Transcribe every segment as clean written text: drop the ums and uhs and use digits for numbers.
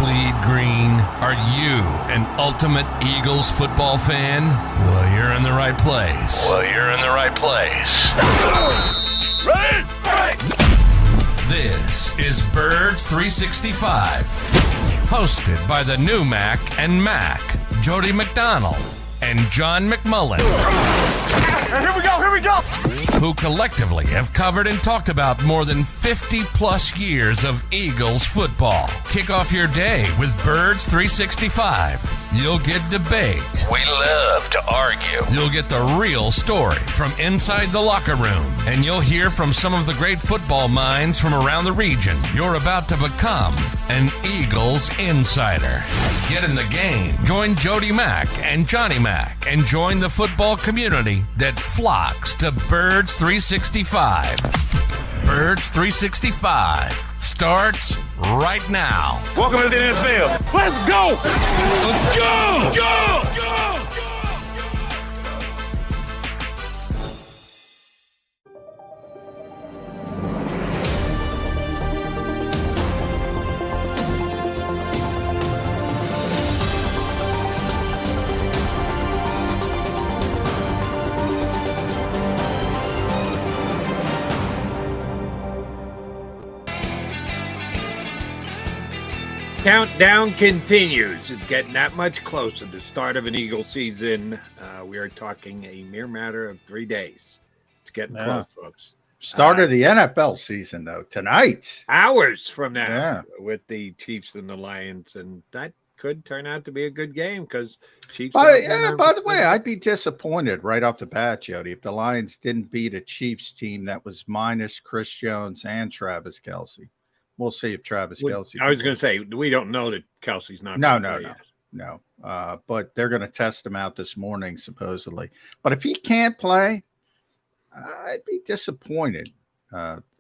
bleed green? Are you an ultimate Eagles football fan? Well, you're in the right place. This is Birds 365, hosted by the new Mac and Mac, Jody McDonald and John McMullen. Here we go! Who collectively have covered and talked about more than 50 plus years of Eagles football. Kick off your day with Birds 365. You'll get debate. We love to argue. You'll get the real story from inside the locker room. And you'll hear from some of the great football minds from around the region. You're about to become an Eagles insider. Get in the game. Join Jody Mack and Johnny Mack and join the football community that flocks to Birds 365. Birds 365 starts right now. Welcome to the NFL. Let's go! Let's go! Go! Countdown continues. It's getting that much closer. The start of an Eagle season. We are talking a mere matter of 3 days. It's getting close, folks. Start of the NFL season, though, tonight. Hours from now with the Chiefs and the Lions. And that could turn out to be a good game because Chiefs. By the way, I'd be disappointed right off the bat, Jody, if the Lions didn't beat a Chiefs team that was minus Chris Jones and Travis Kelce. We'll see if Travis Kelce. I was going to say, we don't know that Kelsey's not. No. But they're going to test him out this morning, supposedly. But if he can't play, I'd be disappointed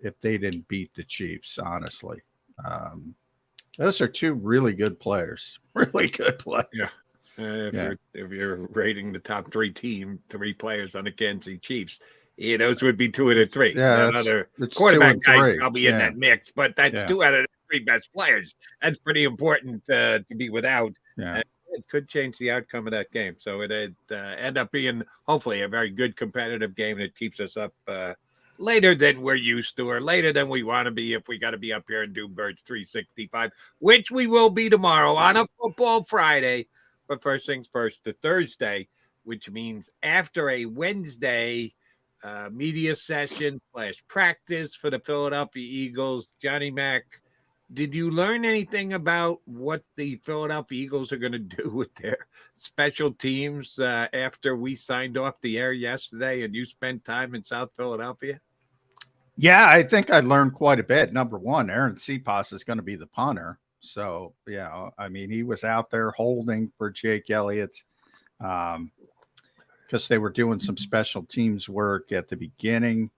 if they didn't beat the Chiefs, honestly. Those are two really good players. Really good players. Yeah. If you're rating the top three players on the Kansas City Chiefs, those would be 2 out of 3. Yeah, another quarterback guy's probably in that mix, but that's 2 out of the 3 best players. That's pretty important to be without. Yeah. And it could change the outcome of that game. So it'd end up being hopefully a very good competitive game that keeps us up later than we're used to or later than we want to be if we got to be up here and do Birds 365, which we will be tomorrow on a football Friday. But first things first, the Thursday, which means after a Wednesday media session / practice for the Philadelphia Eagles. Johnny Mack, did you learn anything about what the Philadelphia Eagles are going to do with their special teams after we signed off the air yesterday and you spent time in South Philadelphia? Yeah, I think I learned quite a bit. Number one, Aaron Cepas is going to be the punter. So, yeah, I mean, he was out there holding for Jake Elliott. Because they were doing some special teams work at the beginning.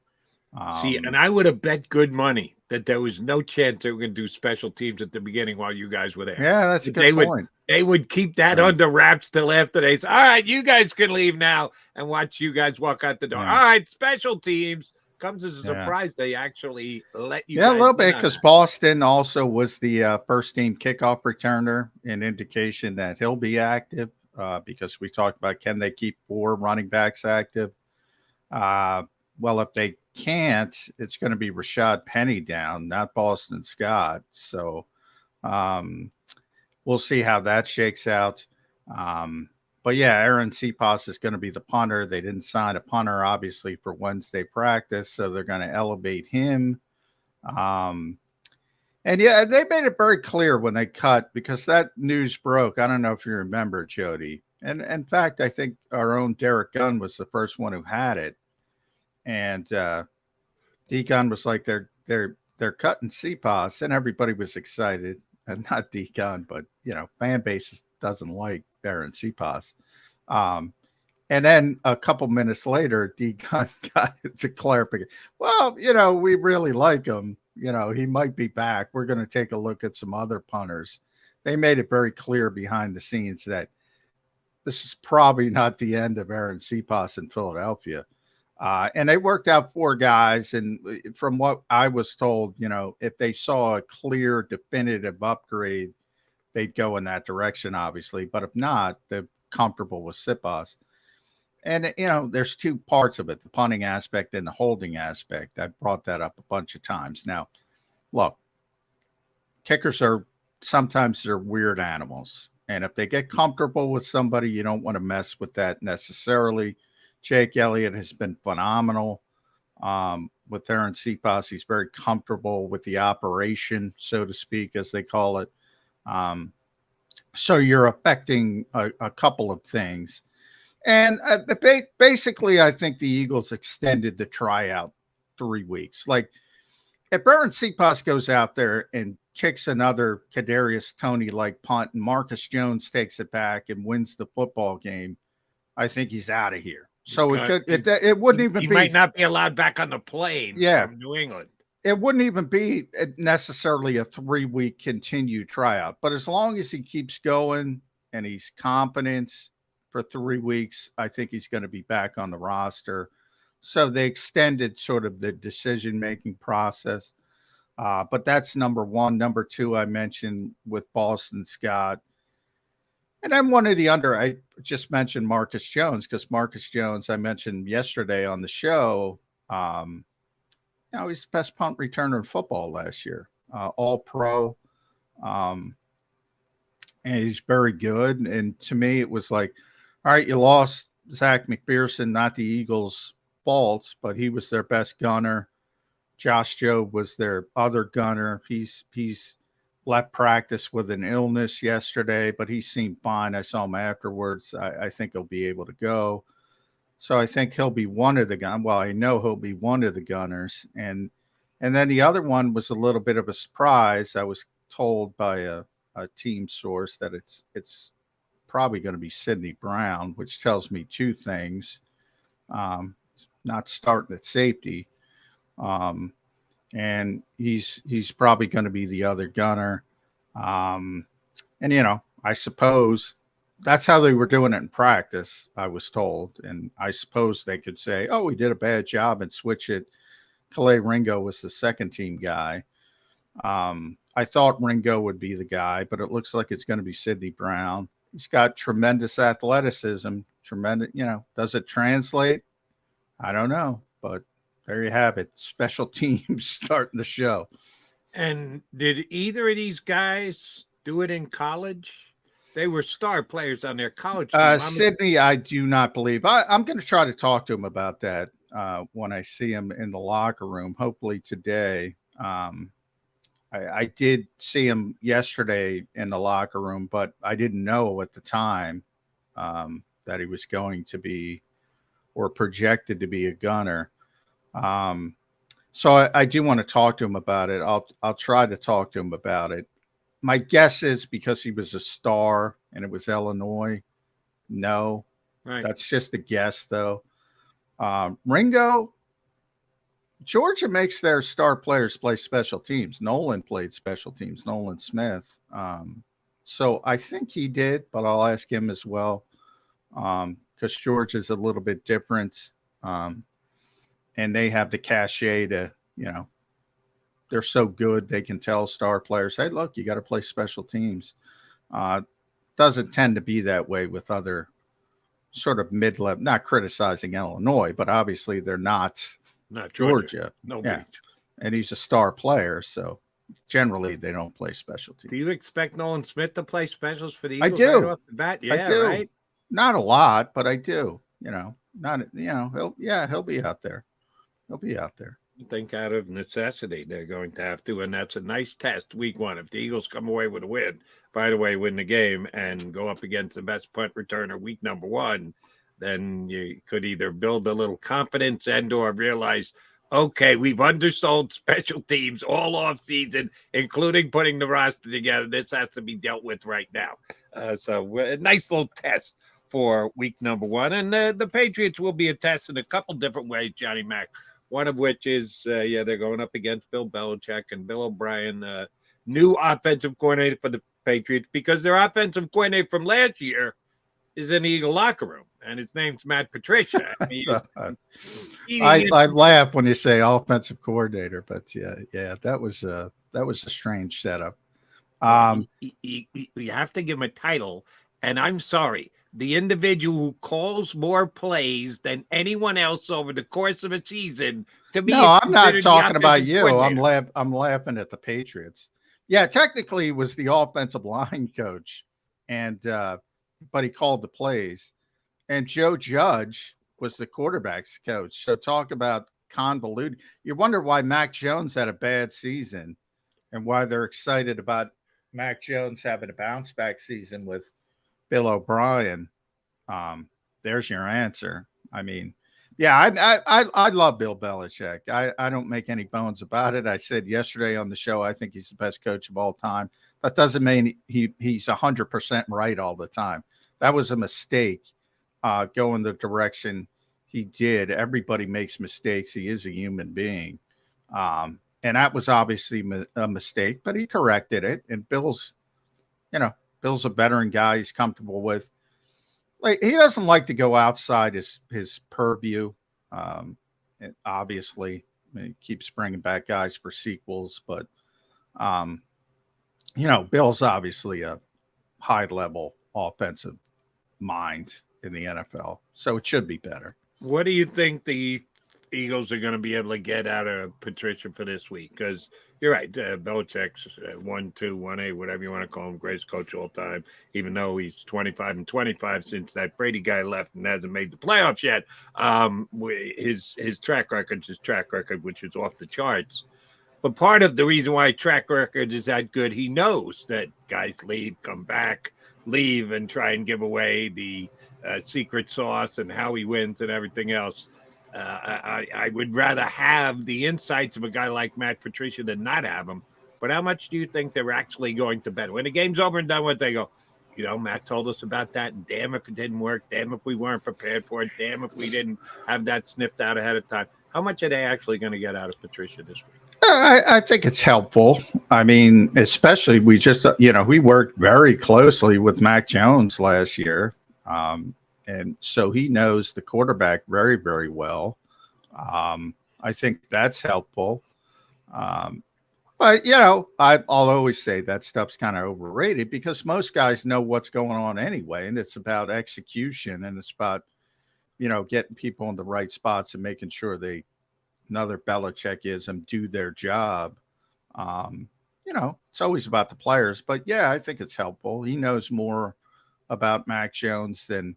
And I would have bet good money that there was no chance they were going to do special teams at the beginning while you guys were there. Yeah, that's a good point. They would keep that under wraps till after they say, all right, you guys can leave now and watch you guys walk out the door. Yeah. All right, special teams. Comes as a surprise they actually let you. Yeah, a little bit because Boston also was the first team kickoff returner, an indication that he'll be active. Because we talked about can they keep 4 running backs active? Well, if they can't, it's going to be Rashad Penny down, not Boston Scott. So we'll see how that shakes out. But yeah, Aaron Cepas is going to be the punter. They didn't sign a punter, obviously, for Wednesday practice, so they're going to elevate him. And yeah, they made it very clear when they cut, because that news broke. I don't know if you remember, Jody. And in fact, I think our own Derek Gunn was the first one who had it. And D Gunn was like, they're cutting Cepas, and everybody was excited. And not D Gunn, but fan base doesn't like Aaron Cepas. And then a couple minutes later, D Gunn got the clarification. Well, we really like him. He might be back. We're going to take a look at some other punters. They made it very clear behind the scenes that this is probably not the end of Aaron Cepas in Philadelphia. And they worked out 4 guys. And from what I was told, if they saw a clear, definitive upgrade they'd go in that direction, obviously. But if not, they're comfortable with Siposs. And, there's two parts of it, the punting aspect and the holding aspect. I brought that up a bunch of times. Now, look, kickers sometimes they're weird animals. And if they get comfortable with somebody, you don't want to mess with that necessarily. Jake Elliott has been phenomenal with Aaron Siposs. He's very comfortable with the operation, so to speak, as they call it. So you're affecting a couple of things. And basically, I think the Eagles extended the tryout 3 weeks. Like, if Aaron Siposs goes out there and kicks another Kadarius Toney-like punt and Marcus Jones takes it back and wins the football game, I think he's out of here. So it wouldn't even be. He might not be allowed back on the plane from New England. It wouldn't even be necessarily a 3-week continued tryout. But as long as he keeps going and he's competent for 3 weeks, I think he's going to be back on the roster. So they extended sort of the decision-making process. But that's number one. Number two, I mentioned with Boston Scott. And then one of the I just mentioned Marcus Jones, because Marcus Jones, I mentioned yesterday on the show, he's the best punt returner in football last year, all pro. And he's very good. And to me, it was like, all right, you lost Zach McPherson, not the Eagles' fault, but he was their best gunner. Josh Jobe was their other gunner. He's left practice with an illness yesterday, but he seemed fine. I saw him afterwards. I think he'll be able to go. So I think he'll be one of the gunners. Well, I know he'll be one of the gunners. And then the other one was a little bit of a surprise. I was told by a team source that it's probably going to be Sidney Brown, which tells me two things. Not starting at safety. And he's probably going to be the other gunner. And, I suppose that's how they were doing it in practice, I was told. And I suppose they could say, oh, we did a bad job and switch it. Calais Ringo was the second team guy. I thought Ringo would be the guy, but it looks like it's going to be Sidney Brown. He's got tremendous athleticism, does it translate? I don't know, but there you have it. Special teams starting the show. And did either of these guys do it in college? They were star players on their college team. Sidney, I do not believe. I'm going to try to talk to him about that when I see him in the locker room, hopefully today. I did see him yesterday in the locker room, but I didn't know at the time that he was going to be or projected to be a gunner. So I do want to talk to him about it. I'll try to talk to him about it. My guess is because he was a star and it was Illinois. No, right. That's just a guess though. Ringo, Georgia makes their star players play special teams. Nolan played special teams, Nolan Smith. So I think he did, but I'll ask him as well. Because Georgia's a little bit different. And they have the cachet to, they're so good they can tell star players, hey, look, you got to play special teams. Doesn't tend to be that way with other sort of mid-level, not criticizing Illinois, but obviously they're not Georgia. No, yeah. And he's a star player, so generally they don't play special teams. Do you expect Nolan Smith to play specials for the Eagles? I do. Right off the bat? Yeah, I do. Right? Not a lot, but I do. He'll be out there. He'll be out there. I think out of necessity they're going to have to, and that's a nice test week one. If the Eagles come away with a win, find a way win the game, and go up against the best punt returner week number one, then you could either build a little confidence and or realize, okay, we've undersold special teams all off season, including putting the roster together. This has to be dealt with right now. So a nice little test for week number one. And the Patriots will be a test in a couple different ways, Johnny Mac. One of which is, they're going up against Bill Belichick and Bill O'Brien, new offensive coordinator for the Patriots, because their offensive coordinator from last year is in the Eagle locker room, and his name's Matt Patricia. I laugh when you say offensive coordinator, but yeah, that was a strange setup. You have to give him a title. And I'm sorry, the individual who calls more plays than anyone else over the course of a season, to me, No, I'm not considered the talking about offensive you. coordinator. I'm laughing at the Patriots. Yeah, technically he was the offensive line coach, and but he called the plays. And Joe Judge was the quarterback's coach. So talk about convoluted. You wonder why Mac Jones had a bad season and why they're excited about Mac Jones having a bounce back season with Bill O'Brien. There's your answer. I mean, yeah, I love Bill Belichick. I don't make any bones about it. I said yesterday on the show I think he's the best coach of all time. That doesn't mean he's 100% right all the time. That was a mistake. Going the direction he did. Everybody makes mistakes. He is a human being. And that was obviously a mistake, but he corrected it. And Bill's a veteran guy he's comfortable with. Like, he doesn't like to go outside his purview. And obviously, he keeps bringing back guys for sequels, but, Bill's obviously a high-level offensive mind in the NFL, so it should be better. What do you think the Eagles are going to be able to get out of Patricia for this week? Because you're right, Belichick's 1-2, 1A, whatever you want to call him, greatest coach all time, even though he's 25-25 since that Brady guy left and hasn't made the playoffs yet. His track record is track record, which is off the charts. But part of the reason why track record is that good, he knows that guys leave, come back, leave, and try and give away the secret sauce and how he wins and everything else. I would rather have the insights of a guy like Matt Patricia than not have him. But how much do you think they're actually going to bet? When the game's over and done with, they go, Matt told us about that, and damn if it didn't work, damn if we weren't prepared for it, damn if we didn't have that sniffed out ahead of time. How much are they actually going to get out of Patricia this week? I think it's helpful. I mean, especially we just, we worked very closely with Mac Jones last year. And so he knows the quarterback very, very well. I think that's helpful. But, I'll always say that stuff's kind of overrated because most guys know what's going on anyway. And it's about execution, and it's about, getting people in the right spots and making sure another Belichickism, do their job. It's always about the players. But, yeah, I think it's helpful. He knows more about Mac Jones than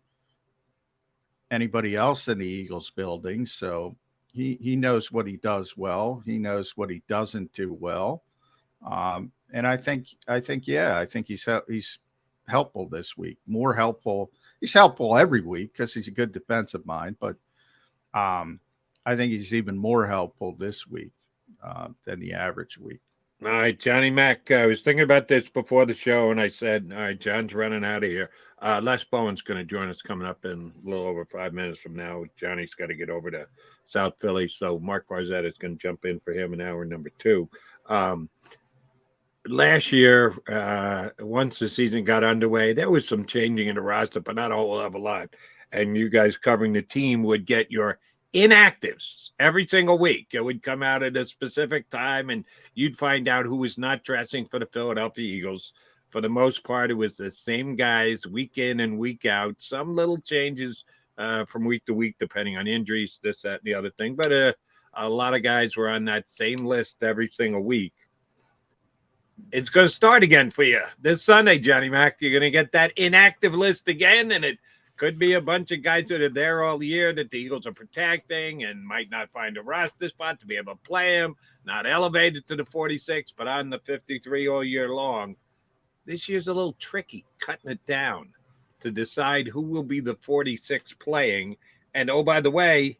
anybody else in the Eagles building. So he knows what he does well. He knows what he doesn't do well. And I think he's helpful this week, more helpful. He's helpful every week because he's a good defensive mind, but I think he's even more helpful this week than the average week. All right, Johnny Mac, I was thinking about this before the show, and I said, all right, John's running out of here. Les Bowen's going to join us coming up in a little over 5 minutes from now. Johnny's got to get over to South Philly, so Mark Barzetta is going to jump in for him in hour number 2. Last year, once the season got underway, there was some changing in the roster, but not a whole hell of a lot. And you guys covering the team would get your inactives every single week. It would come out at a specific time, and you'd find out who was not dressing for the Philadelphia Eagles. For the most part, it was the same guys week in and week out. Some little changes from week to week, depending on injuries, this, that, and the other thing. But a lot of guys were on that same list every single week. It's going to start again for you this Sunday, Johnny Mac. You're going to get that inactive list again, and it could be a bunch of guys that are there all year that the Eagles are protecting and might not find a roster spot to be able to play them, not elevated to the 46, but on the 53 all year long. This year's a little tricky, cutting it down to decide who will be the 46 playing. And, oh, by the way,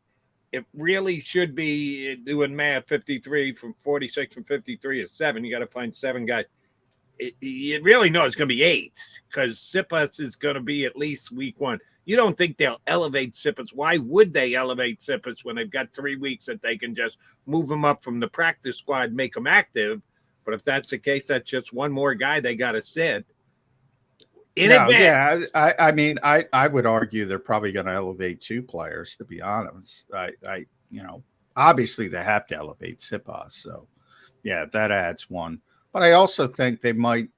it really should be doing math, 53 from 46 from 53 is 7. You got to find 7 guys. You really know it's going to be 8 because Sipas is going to be at least week 1. You don't think they'll elevate Sipas. Why would they elevate Sipas when they've got 3 weeks that they can just move him up from the practice squad, make him active? But if that's the case, that's just one more guy they got to sit. Yeah, I mean, I would argue they're probably going to elevate 2 players, to be honest. Obviously they have to elevate Sipas. So, yeah, that adds 1. But I also think they might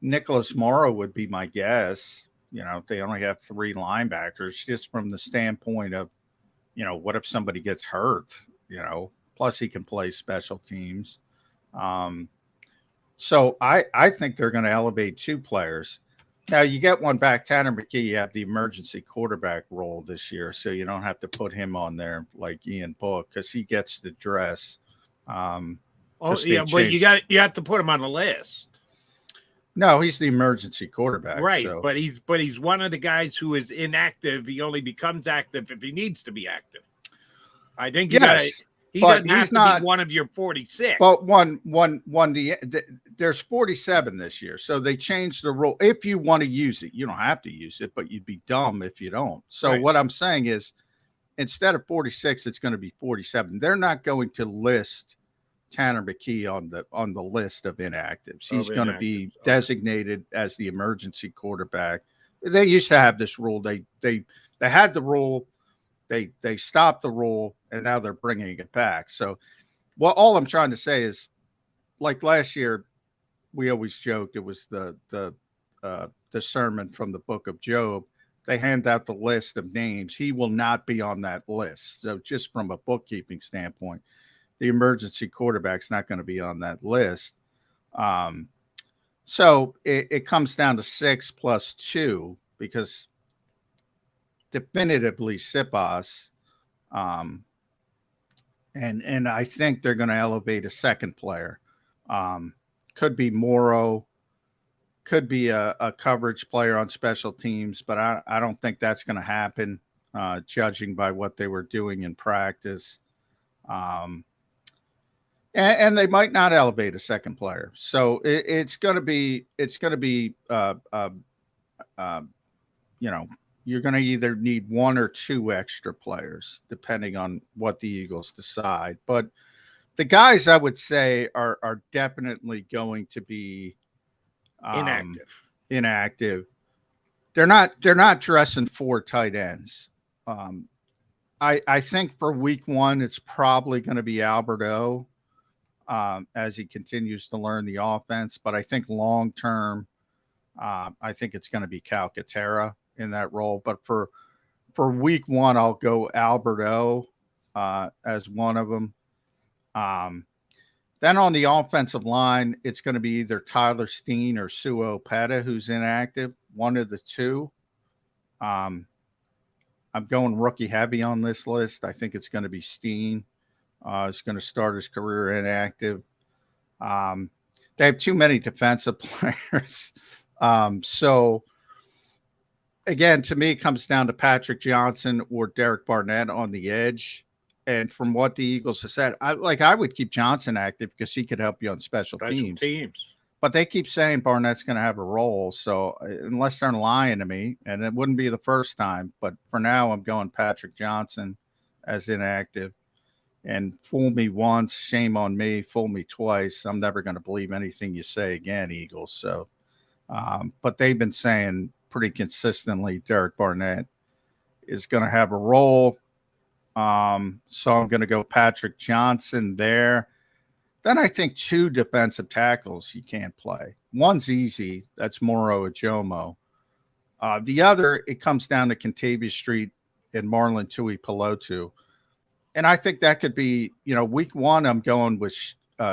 Nicholas Morrow would be my guess. They only have 3 linebackers, just from the standpoint of, what if somebody gets hurt, plus he can play special teams. So I think they're going to elevate 2 players. Now you get one back, Tanner McKee, you have the emergency quarterback role this year, so you don't have to put him on there like Ian Book, because he gets the dress. But you have to put him on the list. No, he's the emergency quarterback. Right, so. but he's one of the guys who is inactive. He only becomes active if he needs to be active. I think he doesn't have to be one of your 46. But there's 47 this year, so they changed the rule. If you want to use it, you don't have to use it, but you'd be dumb if you don't. So What I'm saying is, instead of 46, it's going to be 47. They're not going to list Tanner McKee on the list of inactives. He's going to be designated as the emergency quarterback. They used to have this rule. They had the rule. They stopped the rule, and now they're bringing it back. So, all I'm trying to say is, like last year, we always joked it was the sermon from the book of Job. They hand out the list of names. He will not be on that list. So, just from a bookkeeping standpoint, the emergency quarterback's not going to be on that list. So it comes down to 6 plus 2, because definitively Sipas, and I think they're going to elevate a second player. Could be Morrow, could be a coverage player on special teams, but I don't think that's going to happen, judging by what they were doing in practice. And they might not elevate a second player. So it's going to be, you're going to either need 1 or 2 extra players, depending on what the Eagles decide. But the guys I would say are definitely going to be inactive. They're not dressing 4 tight ends. I think for week 1, it's probably going to be Alberto, as he continues to learn the offense. But I think long term, I think it's going to be Calcaterra in that role. But for week 1, I'll go Alberto as one of them. Then on the offensive line, it's going to be either Tyler Steen or Suo Peta who's inactive, one of the 2. I'm going rookie heavy on this list. I think it's going to be Steen. He's going to start his career inactive. They have too many defensive players. So, again, to me, it comes down to Patrick Johnson or Derek Barnett on the edge. And from what the Eagles have said, I would keep Johnson active because he could help you on special teams. But they keep saying Barnett's going to have a role. So unless they're lying to me, and it wouldn't be the first time, but for now I'm going Patrick Johnson as inactive. And fool me once, shame on me. Fool me twice, I'm never going to believe anything you say again, Eagles. So, but they've been saying pretty consistently Derek Barnett is going to have a role. So I'm going to go Patrick Johnson there. Then I think 2 defensive tackles you can't play. One's easy. That's Moro Ajomo. The other, it comes down to Kentavious Street and Marlon Tuipulotu. And I think that could be, week 1, I'm going with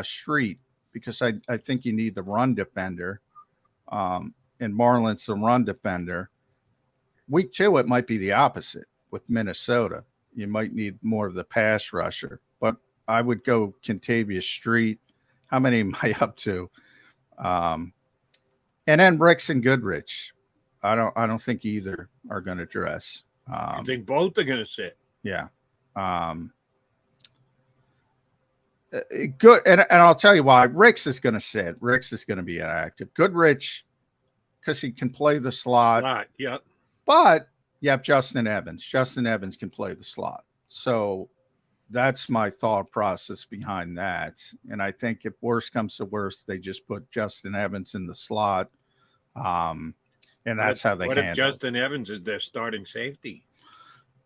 Street because I think you need the run defender. And Marlon's the run defender. Week 2, it might be the opposite with Minnesota. You might need more of the pass rusher. But I would go Kentavious Street. How many am I up to? And then Ricks and Goodrich. I don't think either are going to dress. I think both are going to sit. Yeah. Good. And I'll tell you why. Ricks is going to sit. Ricks is going to be inactive. Goodrich, because he can play the slot. Yep. But you have Justin Evans. Justin Evans can play the slot. So that's my thought process behind that. And I think if worse comes to worse, they just put Justin Evans in the slot. And that's how they handle it. What if Justin Evans is their starting safety?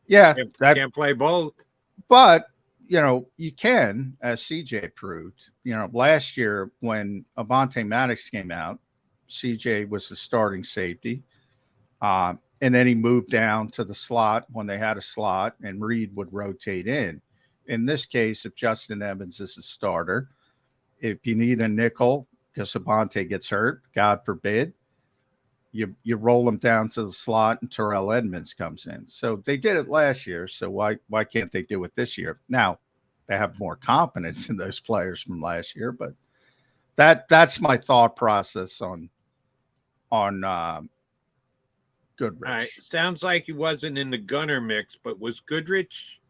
Yeah. Can't play both. But, you can, as CJ proved, last year when Avonte Maddox came out, CJ was the starting safety. And then he moved down to the slot when they had a slot, and Reed would rotate in. In this case, if Justin Evans is a starter, if you need a nickel because Sabante gets hurt, God forbid, you roll him down to the slot and Terrell Edmonds comes in. So they did it last year. So why can't they do it this year? Now, they have more confidence in those players from last year, but that's my thought process on Goodrich. All right. Sounds like he wasn't in the gunner mix, but was Goodrich?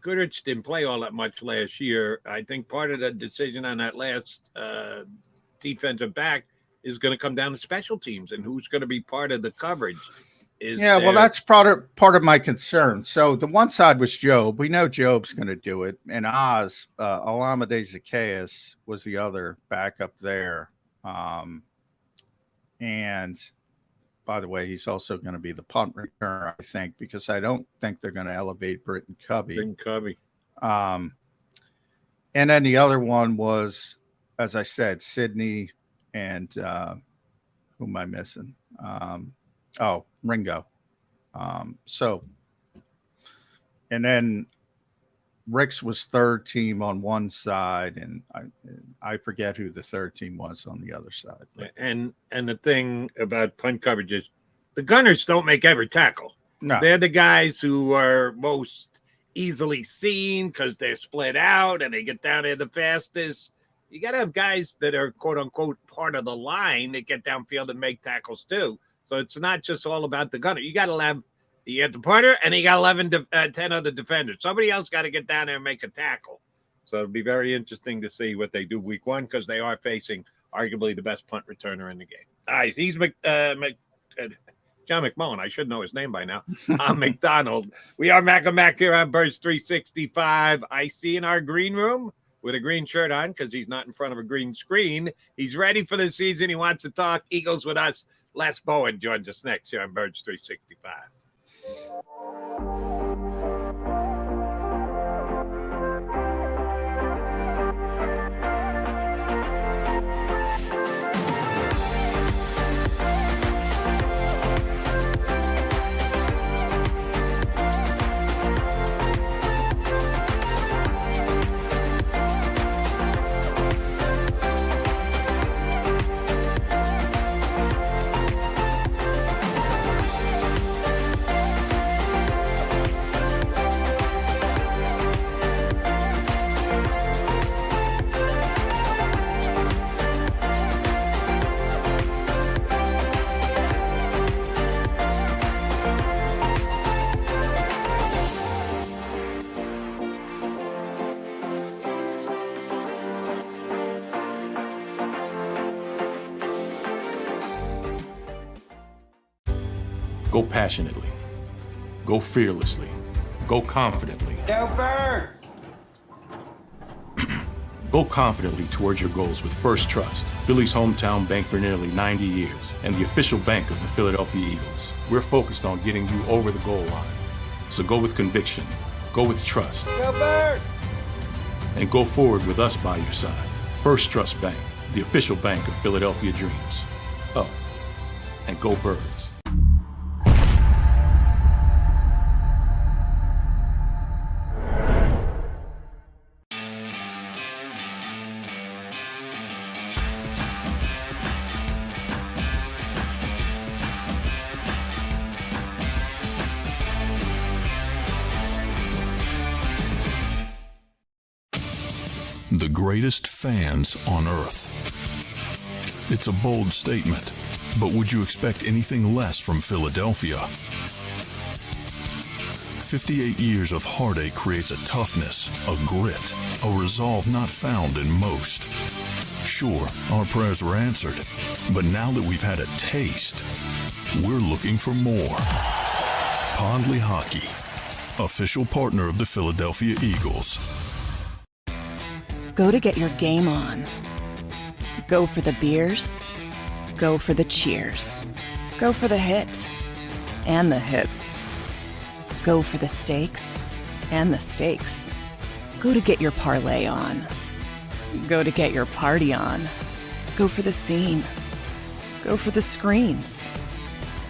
Goodrich didn't play all that much last year. I think part of the decision on that last defensive back is going to come down to special teams and who's going to be part of the coverage. Well, that's part of my concern. So the one side was Job. We know Job's going to do it. And Oz, Olamide Zacchaeus was the other backup there. And by the way, he's also going to be the punt returner, I think, because I don't think they're going to elevate Britton Covey. And then the other one was, as I said, Sydney and who am I missing? Ringo. And then Rick's was third team on one side, and I forget who the third team was on the other side. And the thing about punt coverage is the gunners don't make every tackle. No. They're the guys who are most easily seen because they're split out and they get down there the fastest. You got to have guys that are, quote unquote, part of the line that get downfield and make tackles too. So it's not just all about the gunner. You got to have the punter and you got 10 other defenders. Somebody else got to get down there and make a tackle. So it'll be very interesting to see what they do week one because they are facing arguably the best punt returner in the game. All right, he's John McMullen. I should know his name by now. I'm McDonald. We are Mac and Mac here on Birds 365. I see in our green room with a green shirt on because he's not in front of a green screen. He's ready for the season. He wants to talk Eagles with us. Les Bowen joins us next here on Birds 365. Go passionately. Go fearlessly. Go confidently. Go Birds! Go confidently towards your goals with First Trust, Philly's hometown bank for nearly 90 years, and the official bank of the Philadelphia Eagles. We're focused on getting you over the goal line. So go with conviction. Go with trust. Go Birds! And go forward with us by your side. First Trust Bank, the official bank of Philadelphia dreams. Oh, and go Birds. The greatest fans on earth. It's a bold statement, but would you expect anything less from Philadelphia? 58 years of heartache creates a toughness, a grit, a resolve not found in most. Sure, our prayers were answered, but now that we've had a taste, we're looking for more. Pondley Hockey, official partner of the Philadelphia Eagles. Go to get your game on. Go for the beers. Go for the cheers. Go for the hit and the hits. Go for the stakes and the stakes. Go to get your parlay on. Go to get your party on. Go for the scene. Go for the screens.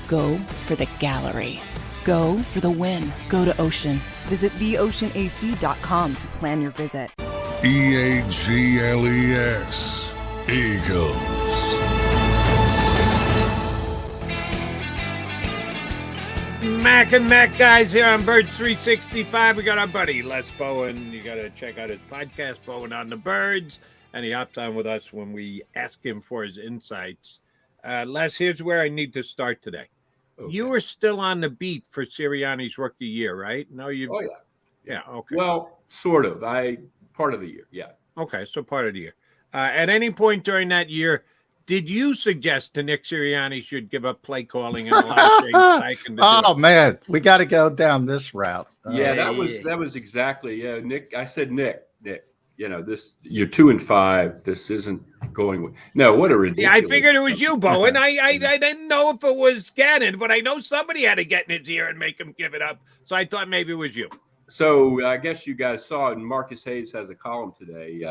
Go for the gallery. Go for the win. Go to Ocean. Visit theoceanac.com to plan your visit. EAGLES. Eagles. Mac and Mac guys here on Birds 365. We got our buddy Les Bowen. You got to check out his podcast, Bowen on the Birds. And he hops on with us when we ask him for his insights. Les, here's where I need to start today. Okay. You were still on the beat for Sirianni's rookie year, right? No, you. Oh, yeah. Yeah, okay. Well, sort of. Part of the year, yeah. Okay, so part of the year. At any point during that year, did you suggest to Nick Sirianni should give up play calling and allow Shane Steichen to Oh, man, we got to go down this route. Yeah, that was exactly, Nick. I said, Nick, this, you're 2-5. This isn't going. No, what a ridiculous. Yeah, I figured it was you, Bowen. I didn't know if it was Gannon, but I know somebody had to get in his ear and make him give it up. So I thought maybe it was you. So I guess you guys saw it, and Marcus Hayes has a column today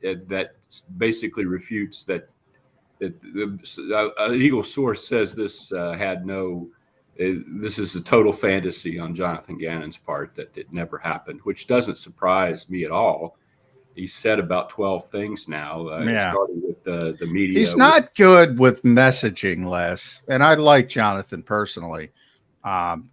that basically refutes that an Eagle source says this this is a total fantasy on Jonathan Gannon's part, that it never happened, which doesn't surprise me at all. He said about 12 things now, starting with the media. He's not good with messaging, Les, and I like Jonathan personally.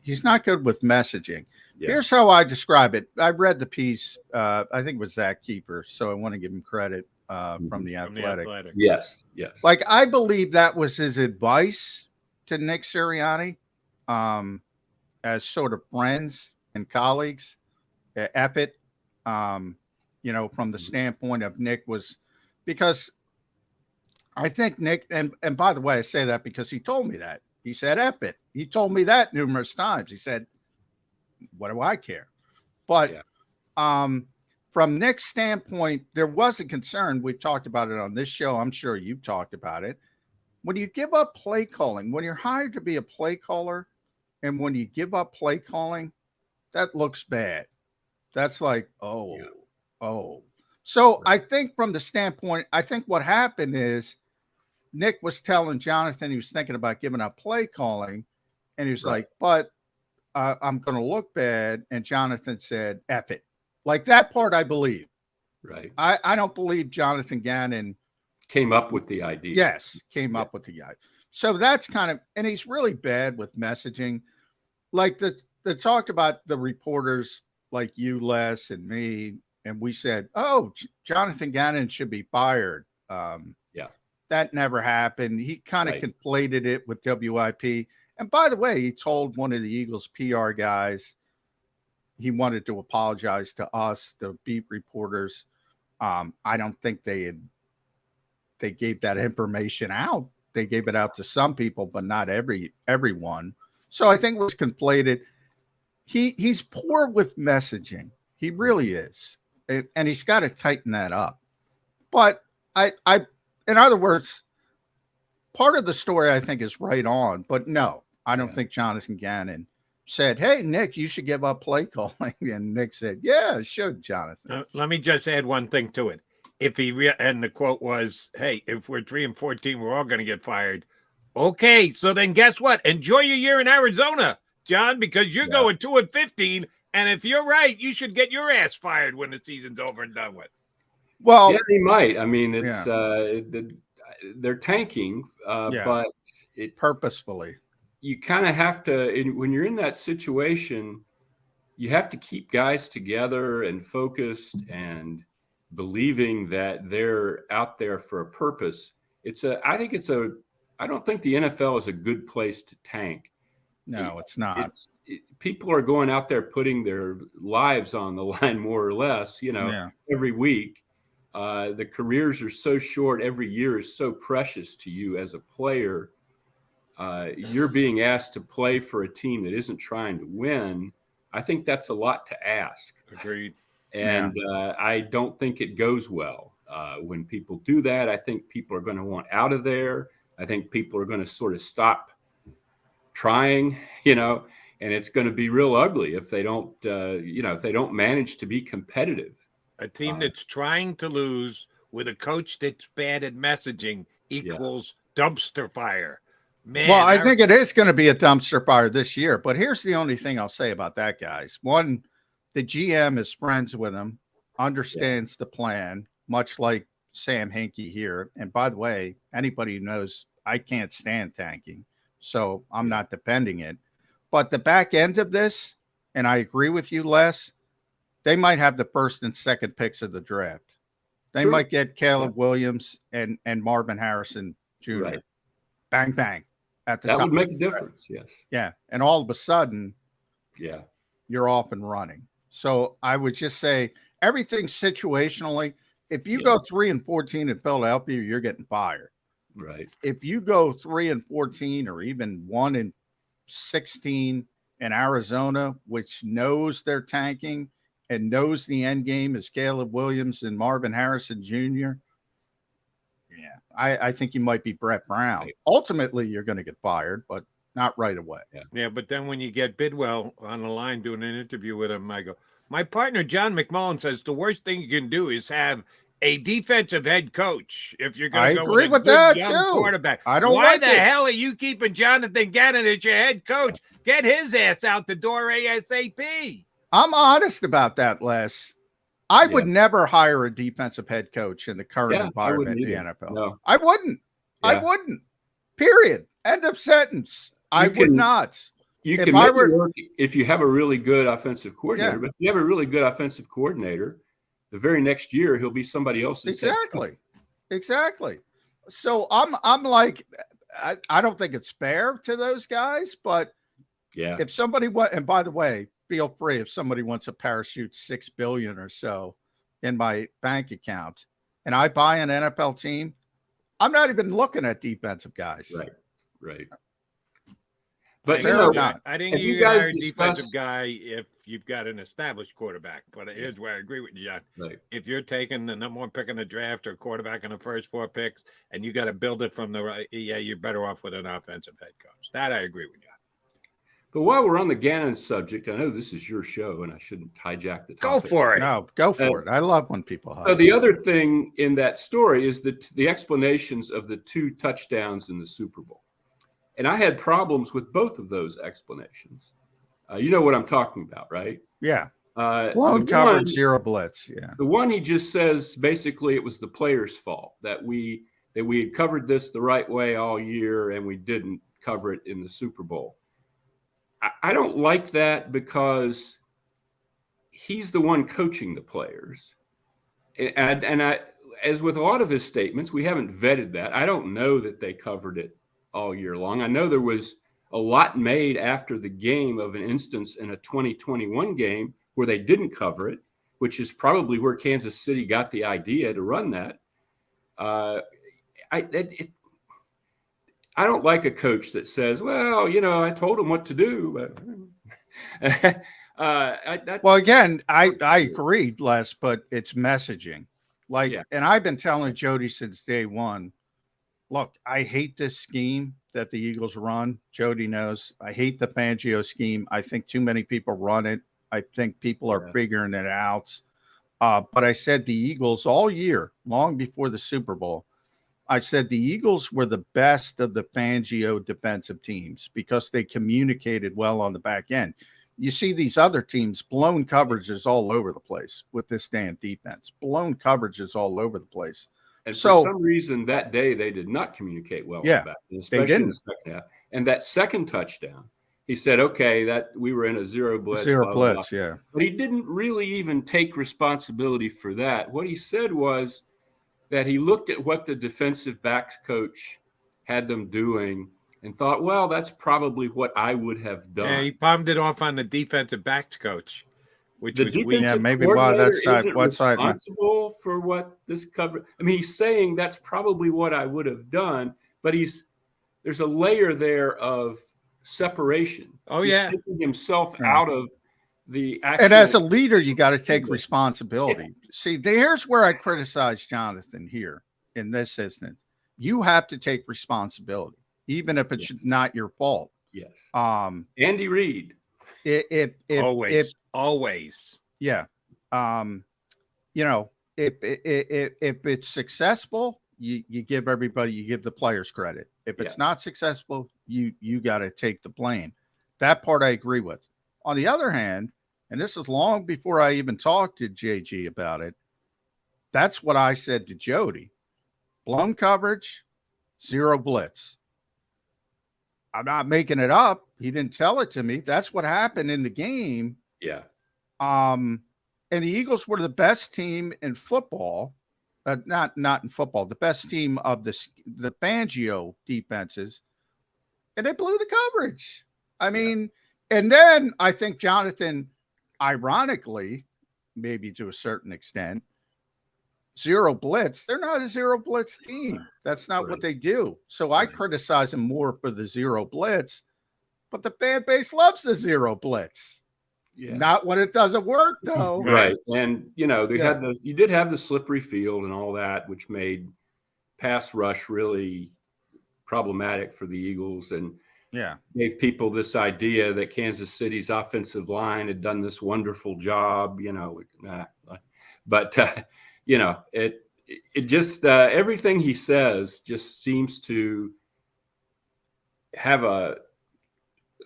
He's not good with messaging. Yeah. Here's how I describe it. I read the piece. I think it was Zach Keeper, so I want to give him credit from the Athletic. Yes. Like, I believe that was his advice to Nick Sirianni as sort of friends and colleagues. From the standpoint of Nick was, because I think Nick, and by the way, I say that because he told me that. He said, F it. He told me that numerous times. He said, what do I care? But from Nick's standpoint, there was a concern. We've talked about it on this show. I'm sure you've talked about it. When you give up play calling, when you're hired to be a play caller, and when you give up play calling, that looks bad. That's like, oh. So I think from the standpoint, I think what happened is Nick was telling Jonathan he was thinking about giving up play calling, and he was like, but I'm going to look bad. And Jonathan said, F it. Like, that part I believe. Right. I don't believe Jonathan Gannon came up with the idea. Yes, came up with the idea. So that's kind of, and he's really bad with messaging. Like the talked about the reporters like you, Les, and me, and we said, oh, Jonathan Gannon should be fired. That never happened. He kind of conflated it with WIP. And by the way, he told one of the Eagles PR guys he wanted to apologize to us, the beat reporters. I don't think they gave that information out. They gave it out to some people, but not everyone. So I think it was conflated. He's poor with messaging. He really is. And he's got to tighten that up. But I in other words, part of the story I think is right on, but no, I don't think Jonathan Gannon said, hey, Nick, you should give up play calling. And Nick said, yeah, it should, Jonathan. Let me just add one thing to it. If and the quote was, hey, if we're 3-14, we're all going to get fired. Okay, so then guess what? Enjoy your year in Arizona, John, because you're going 2-15. And if you're right, you should get your ass fired when the season's over and done with. Well, yeah, they might. I mean, it's they're tanking, but it purposefully. You kind of have to, when you're in that situation, you have to keep guys together and focused and believing that they're out there for a purpose. I don't think the NFL is a good place to tank. No, it's not. People are going out there putting their lives on the line, more or less, every week. The careers are so short. Every year is so precious to you as a player. You're being asked to play for a team that isn't trying to win. I think that's a lot to ask. Agreed. And I don't think it goes well when people do that. I think people are going to want out of there. I think people are going to sort of stop trying, and it's going to be real ugly if they don't, if they don't manage to be competitive. A team that's trying to lose with a coach that's bad at messaging equals dumpster fire. Man, well, I think it is going to be a dumpster fire this year. But here's the only thing I'll say about that, guys. One, the GM is friends with him, understands the plan, much like Sam Hinkie here. And by the way, anybody who knows, I can't stand tanking, so I'm not defending it. But the back end of this, and I agree with you, Les, they might have the first and second picks of the draft. They might get Caleb Williams and Marvin Harrison Jr. Right. Bang, bang. At the that top. would make a difference. Yes. Yeah. And all of a sudden, you're off and running. So I would just say everything situationally. If you go 3-14 in Philadelphia, you're getting fired. Right. If you go 3-14 or even 1-16 in Arizona, which knows they're tanking and knows the end game is Caleb Williams and Marvin Harrison Jr., I think you might be Brett Brown. Right. Ultimately, you're going to get fired, but not right away. Yeah, but then when you get Bidwell on the line doing an interview with him, I go, my partner, John McMullen, says the worst thing you can do is have a defensive head coach if you're going to go agree with a good young quarterback. I don't Why like the hell are you keeping Jonathan Gannon as your head coach? Get his ass out the door ASAP. I'm honest about that, Les. I would never hire a defensive head coach in the current environment in the NFL. No. I wouldn't. I wouldn't. Period. End of sentence. I would not. You can make it work if you have a really good offensive coordinator, but if you have a really good offensive coordinator, the very next year he'll be somebody else's. Exactly. So I'm like, I don't think it's fair to those guys, but if somebody and by the way, feel free if somebody wants to parachute $6 billion or so in my bank account and I buy an NFL team, I'm not even looking at defensive guys. Right. But I think you can hire a defensive guy if you've got an established quarterback. But here's where I agree with you, John. Right. If you're taking the number one pick in the draft or quarterback in the first 4 picks, and you got to build it from the right, you're better off with an offensive head coach. That I agree with you. But while we're on the Gannon subject, I know this is your show, and I shouldn't hijack the topic. Go for it. No, go for it. I love when people hijack. So the other thing in that story is the explanations of the 2 touchdowns in the Super Bowl. And I had problems with both of those explanations. You know what I'm talking about, right? Yeah. Blown coverage, 0 blitz. Yeah. The one he just says basically it was the player's fault that we had covered this the right way all year and we didn't cover it in the Super Bowl. I don't like that because he's the one coaching the players. And I, as with a lot of his statements, we haven't vetted that. I don't know that they covered it all year long. I know there was a lot made after the game of an instance in a 2021 game where they didn't cover it, which is probably where Kansas City got the idea to run that. I don't like a coach that says, well, I told him what to do. Well, again, I agree, Les, but it's messaging. And I've been telling Jody since day one, look, I hate this scheme that the Eagles run. Jody knows. I hate the Fangio scheme. I think too many people run it. I think people are figuring it out. But I said the Eagles all year, long before the Super Bowl, I said the Eagles were the best of the Fangio defensive teams because they communicated well on the back end. You see these other teams, blown coverages all over the place with this damn defense. Blown coverages all over the place. And for some reason that day they did not communicate well. Yeah, especially they didn't. In the second half. And that second touchdown, he said, okay, that we were in a 0 blitz. 0 blitz, yeah. But he didn't really even take responsibility for that. What he said was that he looked at what the defensive backs coach had them doing and thought, well, that's probably what I would have done. Yeah, he palmed it off on the defensive backs coach, which the was weak. Yeah, maybe why that's not what's responsible for what this cover. I mean, he's saying that's probably what I would have done, but there's a layer there of separation. He's taking himself out of the actual. And as a leader, you got to take responsibility. Yeah. See, here's where I criticize Jonathan here in this instance. You have to take responsibility, even if it's not your fault. Yes. Andy Reid. Always. Yeah. If it's successful, you give everybody, you give the players credit. If it's not successful, you got to take the blame. That part I agree with. On the other hand, and this is long before I even talked to JG about it, that's what I said to Jody. Blown coverage, 0 blitz. I'm not making it up. He didn't tell it to me. That's what happened in the game. Yeah. And the Eagles were the best team in football. Not in football, the best team of the Fangio defenses, and they blew the coverage. I mean, and then I think Jonathan, ironically, maybe to a certain extent, 0 blitz. They're not a 0 blitz team. That's not what they do. So I criticize them more for the 0 blitz, but the fan base loves the 0 blitz. Yeah. Not when it doesn't work, though. Right. And, you know, you did have the slippery field and all that, which made pass rush really problematic for the Eagles and gave people this idea that Kansas City's offensive line had done this wonderful job, you know. But, you know, it just everything he says just seems to have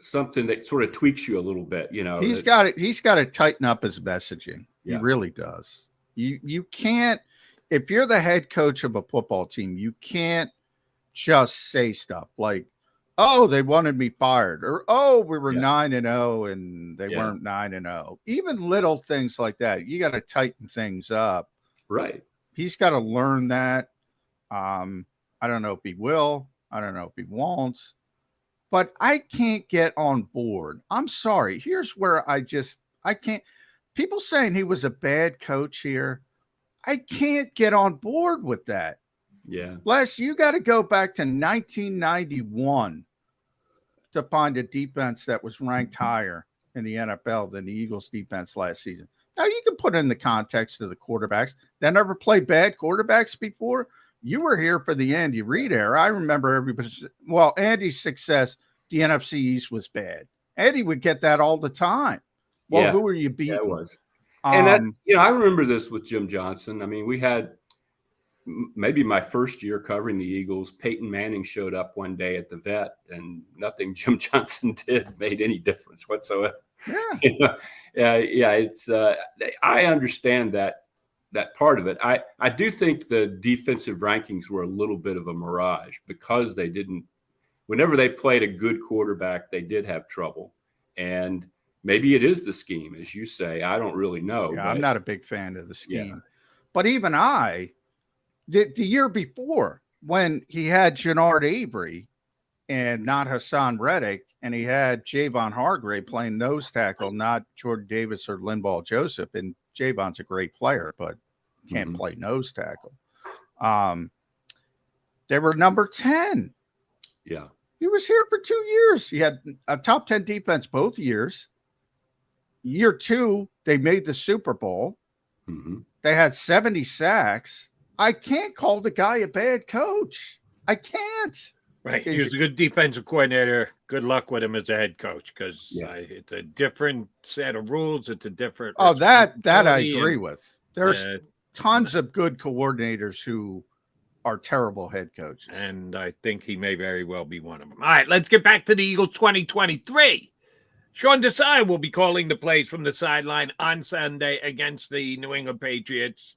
something that sort of tweaks you a little bit, you know. He's got to tighten up his messaging. He really does. You can't, if you're the head coach of a football team, you can't just say stuff like, oh, they wanted me fired, or oh, we were 9-0 and they weren't 9-0. Even little things like that. You got to tighten things up. Right. He's got to learn that. I don't know if he will. I don't know if he won't. But I can't get on board. I'm sorry. Here's where I can't. People saying he was a bad coach here. I can't get on board with that. Yeah. Les, you got to go back to 1991 to find a defense that was ranked higher in the NFL than the Eagles defense last season. Now, you can put it in the context of the quarterbacks. They never played bad quarterbacks before. You were here for the Andy Reid era. I remember Andy's success, the NFC East was bad. Andy would get that all the time. Well, who are you beating? Yeah, it was. And I remember this with Jim Johnson. I mean, we had maybe my first year covering the Eagles. Peyton Manning showed up one day at the vet, and nothing Jim Johnson did made any difference whatsoever. Yeah. It's I understand that part of it. I do think the defensive rankings were a little bit of a mirage because they didn't, whenever they played a good quarterback, they did have trouble. And maybe it is the scheme, as you say. I don't really know. Yeah, I'm not a big fan of the scheme. But even the year before, when he had Jannard Avery and not Hassan Reddick, and he had Javon Hargrave playing nose tackle, not Jordan Davis or Linval Joseph. And Javon's a great player, but can't play nose tackle. They were number 10. Yeah. He was here for 2 years. He had a top 10 defense both years. Year 2, they made the Super Bowl. Mm-hmm. They had 70 sacks. I can't call the guy a bad coach. I can't. Right. He was a good defensive coordinator. Good luck with him as a head coach because it's a different set of rules. It's a different. Oh, that I agree with. There's tons of good coordinators who are terrible head coaches. And I think he may very well be one of them. All right, let's get back to the Eagles 2023. Sean Desai will be calling the plays from the sideline on Sunday against the New England Patriots.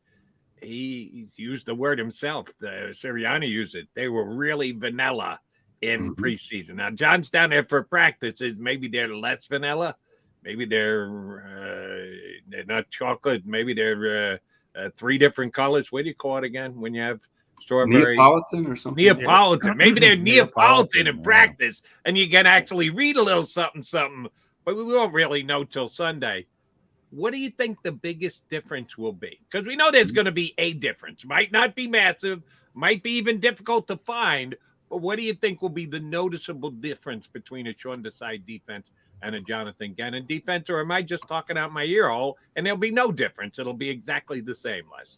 He's used the word himself. Sirianni used it. They were really vanilla in preseason. Now, John's down there for practices. Maybe they're less vanilla. Maybe they're not chocolate. Maybe they're 3 different colors. What do you call it again when you have strawberry? Neapolitan or something? Neapolitan. Maybe they're Neapolitan in practice, and you can actually read a little something, but we won't really know till Sunday. What do you think the biggest difference will be? Because we know there's going to be a difference. Might not be massive, might be even difficult to find, but what do you think will be the noticeable difference between a Sean Desai defense and a Jonathan Gannon defense? Or am I just talking out my ear hole and there'll be no difference? It'll be exactly the same, Les.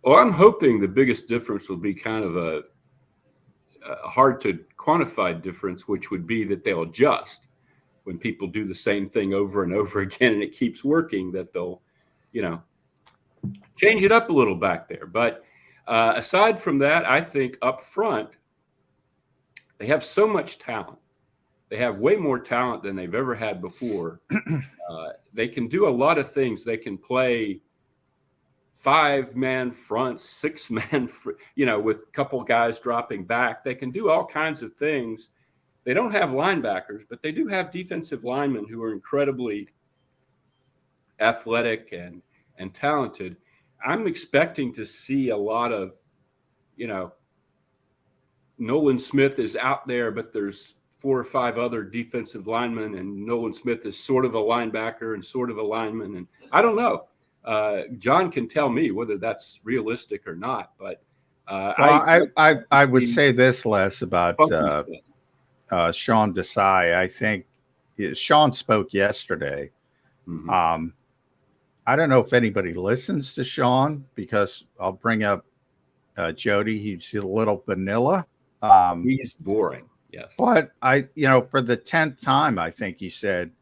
Well, I'm hoping the biggest difference will be kind of a hard to quantify difference, which would be that they'll adjust. When people do the same thing over and over again and it keeps working, that they'll, change it up a little back there. But Aside from that, I think up front, they have so much talent. They have way more talent than they've ever had before. They can do a lot of things. They can play 5-man fronts, 6-man, with a couple guys dropping back. They can do all kinds of things. They don't have linebackers, but they do have defensive linemen who are incredibly athletic and talented. I'm expecting to see a lot of, Nolan Smith is out there, but there's 4 or 5 other defensive linemen, and Nolan Smith is sort of a linebacker and sort of a lineman. And I don't know. John can tell me whether that's realistic or not, but I would say this, Les, about Sean Desai. I think Sean spoke yesterday. Mm-hmm. I don't know if anybody listens to Sean, because I'll bring up Jody. He's a little vanilla. He's boring. Yes. But for the 10th time, I think he said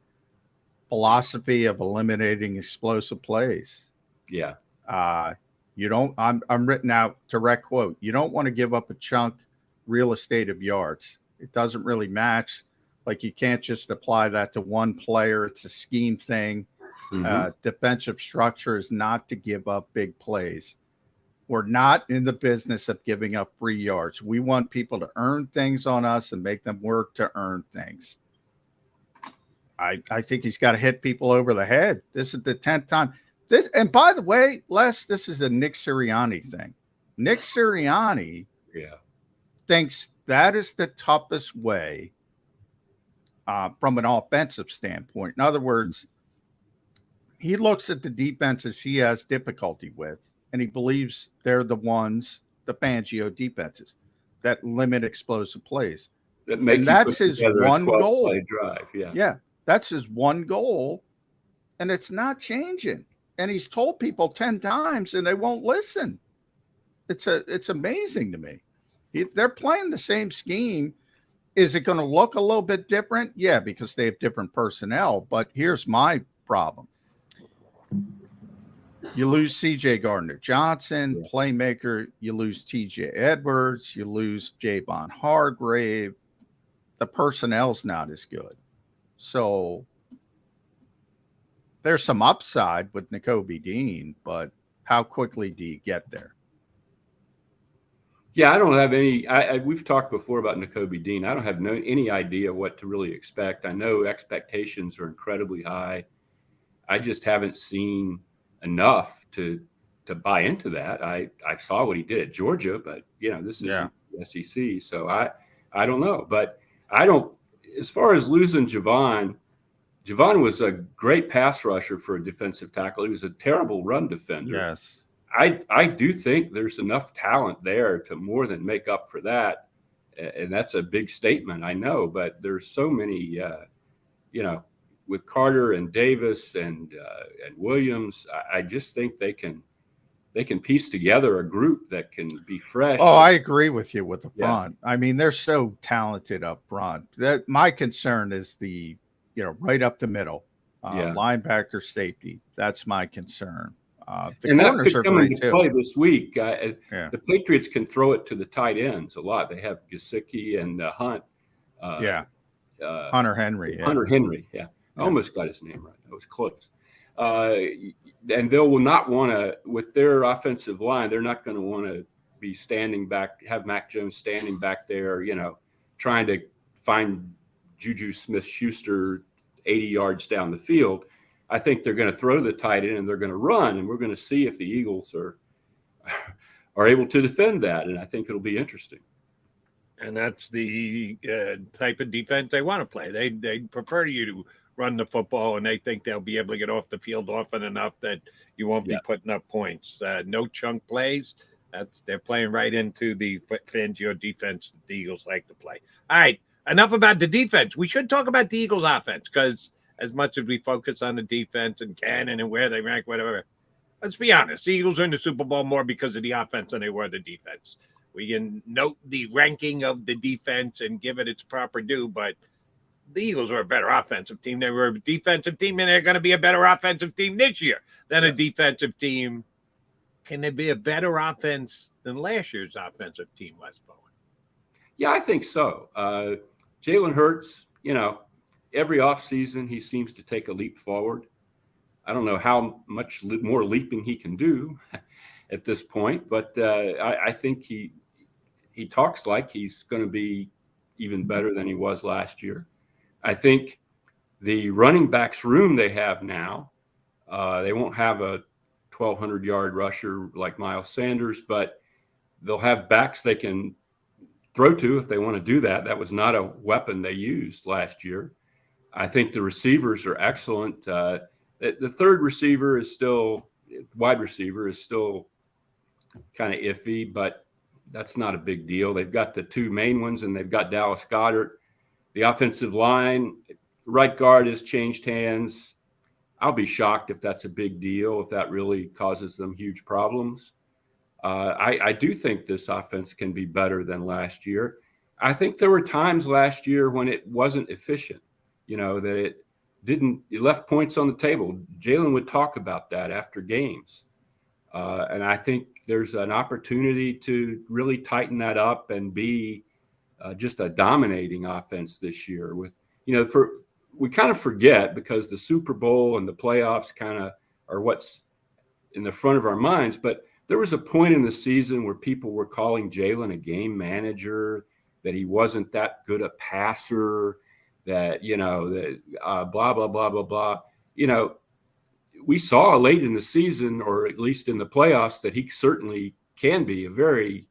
philosophy of eliminating explosive plays. Yeah. I'm written out, direct quote. You don't want to give up a chunk real estate of yards. It doesn't really match. Like, you can't just apply that to one player. It's a scheme thing. Mm-hmm. Defensive structure is not to give up big plays. We're not in the business of giving up free yards. We want people to earn things on us and make them work to earn things. I think he's got to hit people over the head. This is the 10th time. And by the way, Les, this is a Nick Sirianni thing. Nick Sirianni thinks that is the toughest way from an offensive standpoint. In other words, he looks at the defenses he has difficulty with, and he believes they're the ones, the Fangio defenses, that limit explosive plays. And that's his one goal. Drive. Yeah, that's his one goal, and it's not changing. And he's told people 10 times, and they won't listen. It's amazing to me. They're playing the same scheme. Is it going to look a little bit different? Yeah, because they have different personnel. But here's my problem. You lose C.J. Gardner-Johnson, playmaker. You lose T.J. Edwards. You lose Javon Hargrave. The personnel's not as good. So there's some upside with Nakobe Dean, but how quickly do you get there? Yeah, I don't have any. We've talked before about Nakobe Dean. I don't have any idea what to really expect. I know expectations are incredibly high. I just haven't seen enough to buy into that. I saw what he did at Georgia, but this is the SEC, so I don't know. But I don't. As far as losing Javon was a great pass rusher for a defensive tackle. He was a terrible run defender. Yes. I do think there's enough talent there to more than make up for that. And that's a big statement, I know, but there's so many, with Carter and Davis and Williams, I just think they can piece together a group that can be fresh. Oh, I agree with you with the front. I mean, they're so talented up front. That my concern is the, right up the middle, linebacker, safety. That's my concern. And that could come into play this week. The Patriots can throw it to the tight ends a lot. They have Gesicki and Hunt. Hunter Henry. Hunter Henry. Yeah. I almost got his name right. That was close. And they will not want to, with their offensive line, they're not going to want to be standing back, have Mac Jones standing back there, trying to find Juju Smith-Schuster 80 yards down the field. I think they're going to throw the tight end and they're going to run, and we're going to see if the Eagles are able to defend that. And I think it'll be interesting. And that's the type of defense they want to play. They prefer you to run the football, and they think they'll be able to get off the field often enough that you won't be putting up points. No chunk plays. They're playing right into the Fangio defense that the Eagles like to play. All right, enough about the defense. We should talk about the Eagles offense, because as much as we focus on the defense and Gannon and where they rank, whatever, let's be honest. The Eagles are in the Super Bowl more because of the offense than they were the defense. We can note the ranking of the defense and give it its proper due, but the Eagles were a better offensive team. They were a defensive team, and they're going to be a better offensive team this year than a defensive team can they be a better offense than last year's offensive team, Les Bowen? Yeah, I think so. Jalen Hurts, every offseason he seems to take a leap forward. I don't know how much more leaping he can do at this point, but I think he talks like he's going to be even better than he was last year. I think the running backs room they have now, they won't have a 1,200-yard rusher like Miles Sanders, but they'll have backs they can throw to if they want to do that. That was not a weapon they used last year. I think the receivers are excellent. The third receiver is still, wide receiver is still kind of iffy, but that's not a big deal. They've got the two main ones, and they've got Dallas Goedert. The offensive line, right guard has changed hands. I'll be shocked if that's a big deal, if that really causes them huge problems. I do think this offense can be better than last year. I think there were times last year when it wasn't efficient, that it left points on the table. Jalen would talk about that after games. And I think there's an opportunity to really tighten that up and be just a dominating offense this year. We kind of forget, because the Super Bowl and the playoffs kind of are what's in the front of our minds. But there was a point in the season where people were calling Jalen a game manager, that he wasn't that good a passer, that, blah, blah, blah, blah, blah. We saw late in the season, or at least in the playoffs, that he certainly can be a very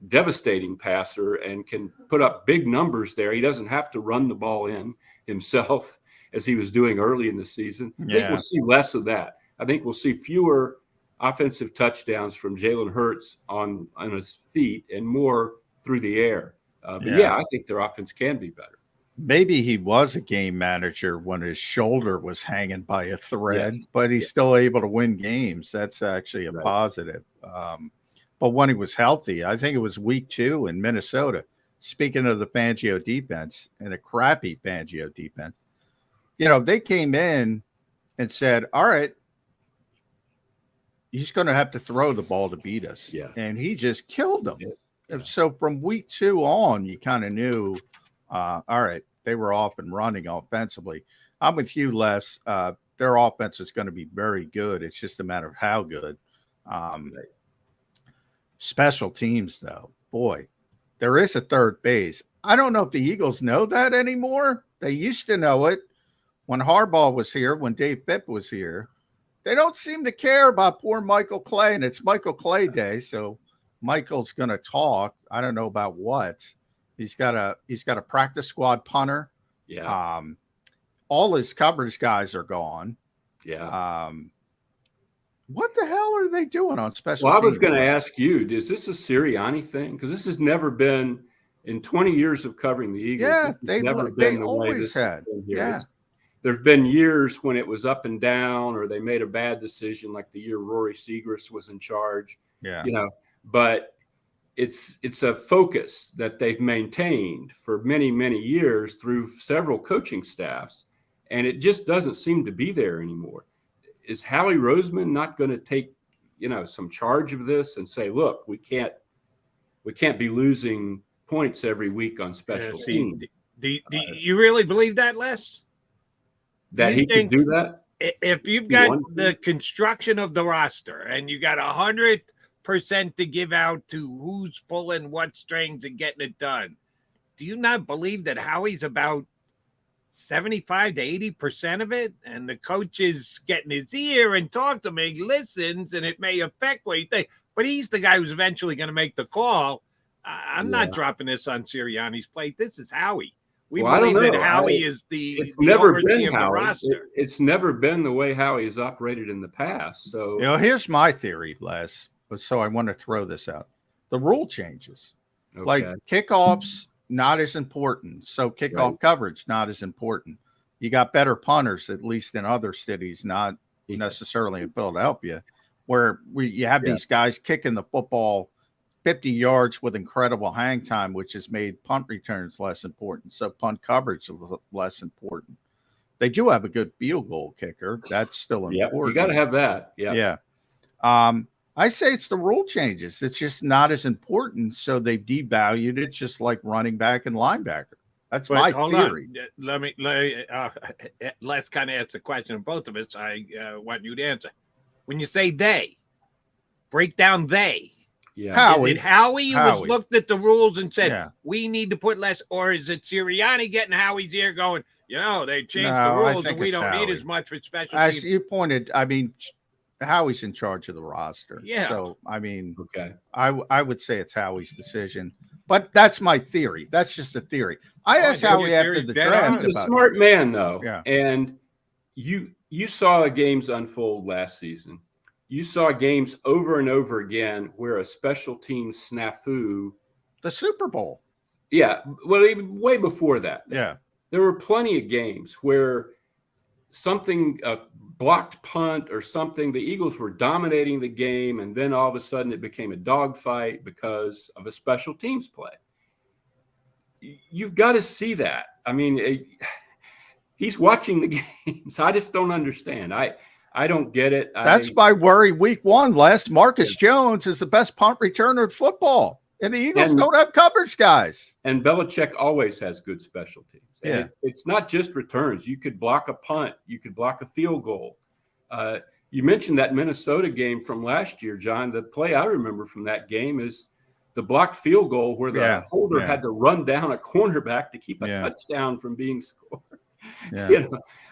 devastating passer and can put up big numbers there. He doesn't have to run the ball in himself as he was doing early in the season. I think we'll see less of that. I think we'll see fewer offensive touchdowns from Jalen Hurts on his feet and more through the air. I think their offense can be better. Maybe he was a game manager when his shoulder was hanging by a thread, but he's still able to win games. That's actually a positive. But when he was healthy, I think it was week 2 in Minnesota. Speaking of the Fangio defense, and a crappy Fangio defense, they came in and said, all right, he's going to have to throw the ball to beat us. Yeah. And he just killed them. Yeah. So from week 2 on, you kind of knew, all right, they were off and running offensively. I'm with you, Les. Their offense is going to be very good. It's just a matter of how good. Special teams, though, boy, there is a third base. I don't know if the Eagles know that anymore. They used to know it when Harbaugh was here, when Dave Fipp was here. They don't seem to care about poor Michael Clay, and it's Michael Clay day, so Michael's going to talk. I don't know about what. He's got a practice squad punter. Yeah. All his coverage guys are gone. Yeah. What the hell are they doing on special teams? Well, I was going to ask you, is this a Sirianni thing? Because this has never been, in 20 years of covering the Eagles. Yeah, they always had. Yeah. There have been years when it was up and down, or they made a bad decision, like the year Rory Segrist was in charge. Yeah. But it's a focus that they've maintained for many, many years through several coaching staffs, and it just doesn't seem to be there anymore. Is Howie Roseman not going to take, some charge of this and say, look, we can't be losing points every week on special teams? Do you really believe that, Les? That he could do that? If you've got the construction of the roster and you got 100% to give out to who's pulling what strings and getting it done, do you not believe that Howie's about 75 to 80% of it, and the coach is getting his ear and talk to him, he listens, and it may affect what he thinks, but he's the guy who's eventually going to make the call. I'm not dropping this on Sirianni's plate. This is Howie. We believe that Howie is the overseer of the roster. It's never been the way Howie has operated in the past. So here's my theory, Les. So I want to throw this out. The rule changes. Okay. Like kickoffs, not as important. So kickoff coverage, not as important. You got better punters, at least in other cities, not necessarily in Philadelphia, where you have these guys kicking the football 50 yards with incredible hang time, which has made punt returns less important. So punt coverage is less important. They do have a good field goal kicker. That's still important. You got to have that. Yeah. Yeah. I say it's the rule changes. It's just not as important, so they've devalued it, just like running back and linebacker. That's my theory. Let's kind of ask the question of both of us. I want you to answer. When you say they, break down they. Yeah. Howie. Is it Howie who has looked at the rules and said, we need to put less, or is it Sirianni getting Howie's ear going, they changed the rules and we don't need as much for special teams? As you pointed, I mean, Howie's in charge of the roster. Yeah. So, I mean, okay, I would say it's Howie's decision, but that's my theory. That's just a theory. I asked Howie after the draft. He's a smart man, though. Yeah. And you saw games unfold last season. You saw games over and over again where a special team snafu. The Super Bowl. Yeah. Well, even way before that. Yeah. There were plenty of games where something, a blocked punt or something, the Eagles were dominating the game, and then all of a sudden it became a dogfight because of a special teams play. You've got to see that. I mean, he's watching the games. I just don't understand. I don't get it. That's my worry. Week 1, Marcus Jones is the best punt returner in football, and the Eagles don't have coverage guys. And Belichick always has good special teams. And it's not just returns. You could block a punt. You could block a field goal. You mentioned that Minnesota game from last year, John. The play I remember from that game is the blocked field goal where the holder had to run down a cornerback to keep a touchdown from being scored. Yeah.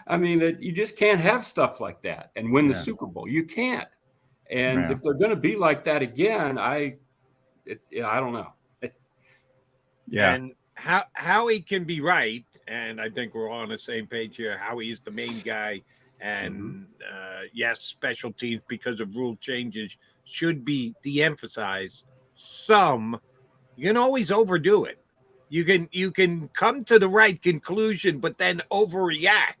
I mean, you just can't have stuff like that and win the Super Bowl. You can't. And if they're going to be like that again, I don't know. And Howie can be right, and I think we're all on the same page here. Howie's the main guy, and yes, special teams because of rule changes should be de-emphasized. You can always overdo it. You can come to the right conclusion, but then overreact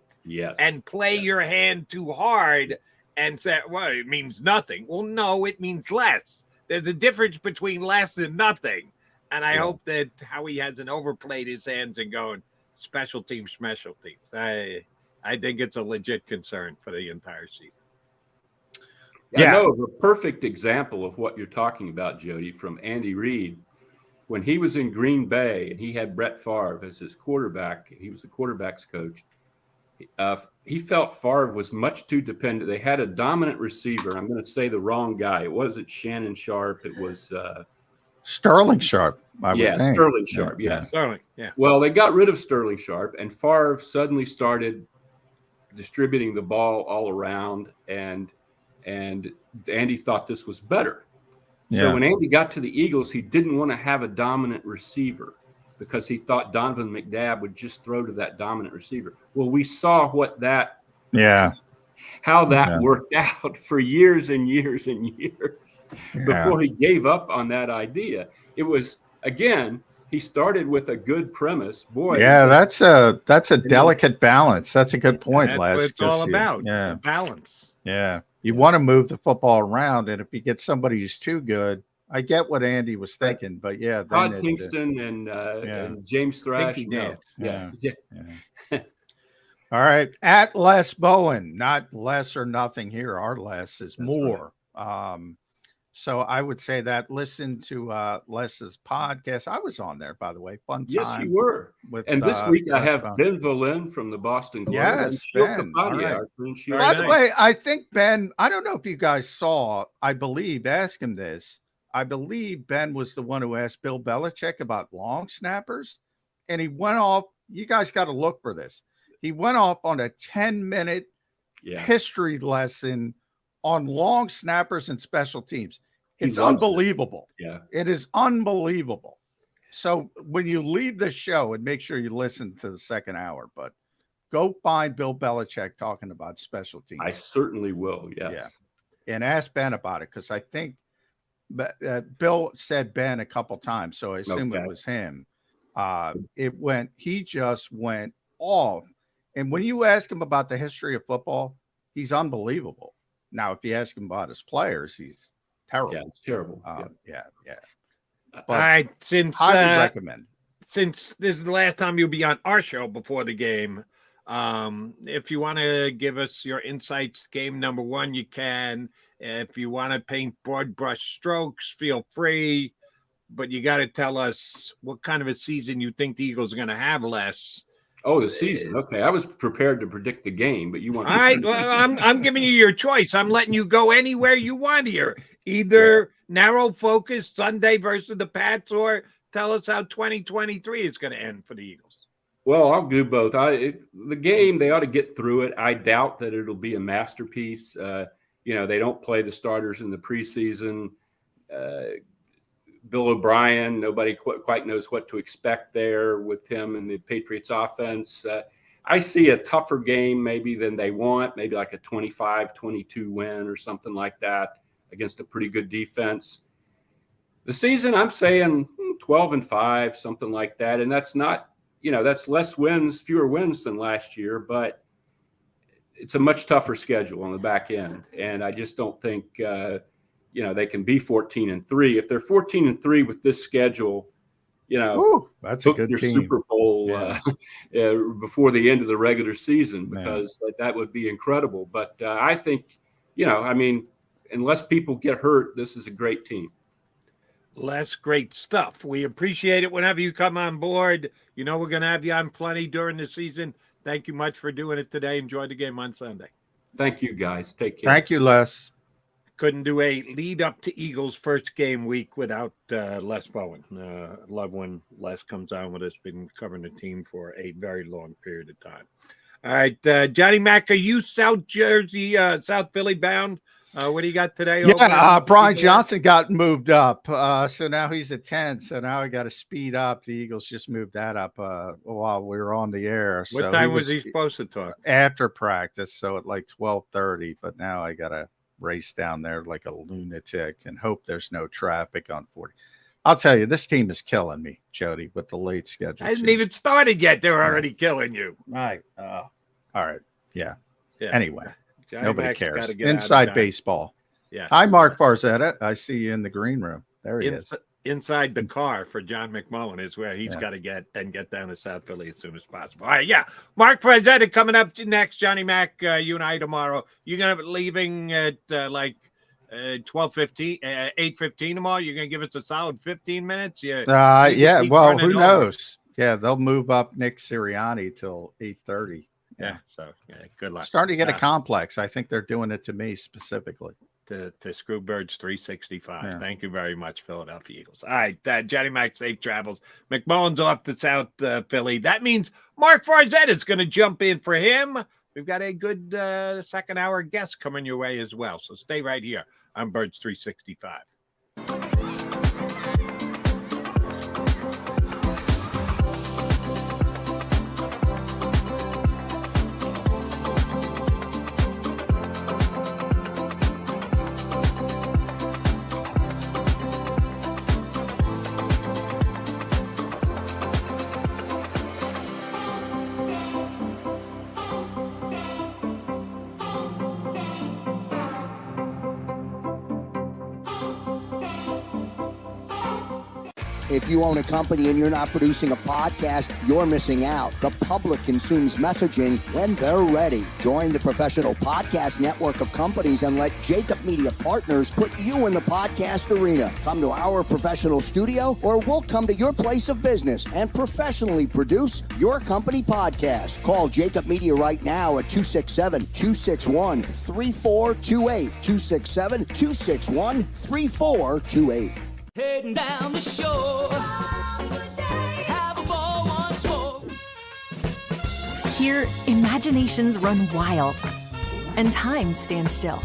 and play your hand too hard and say, well, it means nothing. Well, no, it means less. There's a difference between less and nothing. And I hope that Howie hasn't overplayed his hands and going special teams. I think it's a legit concern for the entire season. I know of a perfect example of what you're talking about, Jody, from Andy Reid. When he was in Green Bay and he had Brett Favre as his quarterback, he was the quarterback's coach. He felt Favre was much too dependent. They had a dominant receiver. I'm going to say the wrong guy. It wasn't Shannon Sharp. It was Sterling Sharp. Sterling Sharp. Yeah. Sterling. Yeah. Well, they got rid of Sterling Sharp, and Favre suddenly started distributing the ball all around, and Andy thought this was better. So when Andy got to the Eagles, he didn't want to have a dominant receiver because he thought Donovan McNabb would just throw to that dominant receiver. Well, we saw how that worked out for years and years and years before he gave up on that idea. It was, again, he started with a good premise. Boy, that's a delicate balance. That's a good point, Les. That's what it's all about. The balance. Yeah. You want to move the football around, and if you get somebody who's too good, I get what Andy was thinking, but Todd Kingston and James Thrash. All right, at Les Bowen, not less or nothing here. Our less is more. Right. So I would say that listen to Les's podcast. I was on there, by the way. Fun time. Yes, you were. And this week I have Ben Volin from the Boston Globe. Yes, Ben. Our friend. By the way, I think Ben, I don't know if you guys saw, ask him this. I believe Ben was the one who asked Bill Belichick about long snappers. And he went off. You guys got to look for this. He went off on a 10-minute history lesson on long snappers and special teams. It's unbelievable. It is unbelievable. So when you leave the show, and make sure you listen to the second hour, but go find Bill Belichick talking about special teams. I certainly will. Yes. Yeah. And ask Ben about it, because I think Bill said Ben a couple times, so I assume it was him. He just went off. And when you ask him about the history of football, he's unbelievable. Now, if you ask him about his players, he's terrible. Yeah, it's terrible. But all right, highly recommend. Since this is the last time you'll be on our show before the game, if you want to give us your insights, game number one, you can. If you want to paint broad brush strokes, feel free. But you got to tell us what kind of a season you think the Eagles are going to have, Les. Oh, the season. Okay, I was prepared to predict the game, but you want. All right, well, I'm giving you your choice. I'm letting you go anywhere you want here. Either narrow focus Sunday versus the Pats, or tell us how 2023 is going to end for the Eagles. Well, I'll do both. The game, they ought to get through it. I doubt that it'll be a masterpiece. They don't play the starters in the preseason. Bill O'Brien, nobody quite knows what to expect there with him and the Patriots offense. I see a tougher game maybe than they want, maybe like a 25-22 win or something like that against a pretty good defense. The season, I'm saying 12-5, something like that. And that's not, that's fewer wins than last year, but it's a much tougher schedule on the back end. And I just don't think, they can be 14-3. If they're 14-3 with this schedule, that's a good your team. Super Bowl before the end of the regular season, because that would be incredible. But I think, unless people get hurt, this is a great team. Les, great stuff. We appreciate it whenever you come on board. We're going to have you on plenty during the season. Thank you much for doing it today. Enjoy the game on Sunday. Thank you, guys. Take care. Thank you, Les. Couldn't do a lead up to Eagles first game week without Les Bowen. Love when Les comes on with us. Been covering the team for a very long period of time. All right, Johnny Mac, are you South Jersey, South Philly bound? What do you got today? Brian Johnson got moved up. So now he's at 10. So now I got to speed up. The Eagles just moved that up while we were on the air. What time was he supposed to talk? After practice. So at like 12:30. But now I got to race down there like a lunatic and hope there's no traffic on 40. I'll tell you, this team is killing me, Jody, with the late schedule. Hasn't even started yet. They're already killing you. Right. All right. Yeah. Anyway. Johnny Nobody Mac's cares. gotta get Inside baseball. Yeah. Hi, Mark Farzetta. I see you in the green room. There he is. Inside the car for John McMullen is where he's got to get down to South Philly as soon as possible. All right, yeah. Mark Farzetta coming up next. Johnny Mac, you and I tomorrow. You're going to be leaving at 12:15, 8:15 tomorrow. You're going to give us a solid 15 minutes. Well, who knows? Yeah, they'll move up Nick Sirianni till 8:30. Yeah. So good luck. Starting to get a complex. I think they're doing it to me specifically. To Screwbirds 365. Yeah. Thank you very much, Philadelphia Eagles. All right, Johnny Mac, safe travels. McMullen's off to South Philly. That means Mark Farzetta is going to jump in for him. We've got a good second hour guest coming your way as well. So stay right here on Birds 365. If you own a company and you're not producing a podcast, you're missing out. The public consumes messaging when they're ready. Join the professional podcast network of companies and let JAKIB Media Partners put you in the podcast arena. Come to our professional studio, or we'll come to your place of business and professionally produce your company podcast. Call JAKIB Media right now at 267-261-3428. 267-261-3428. Heading down the shore, have a ball once more. Here, imaginations run wild and time stands still.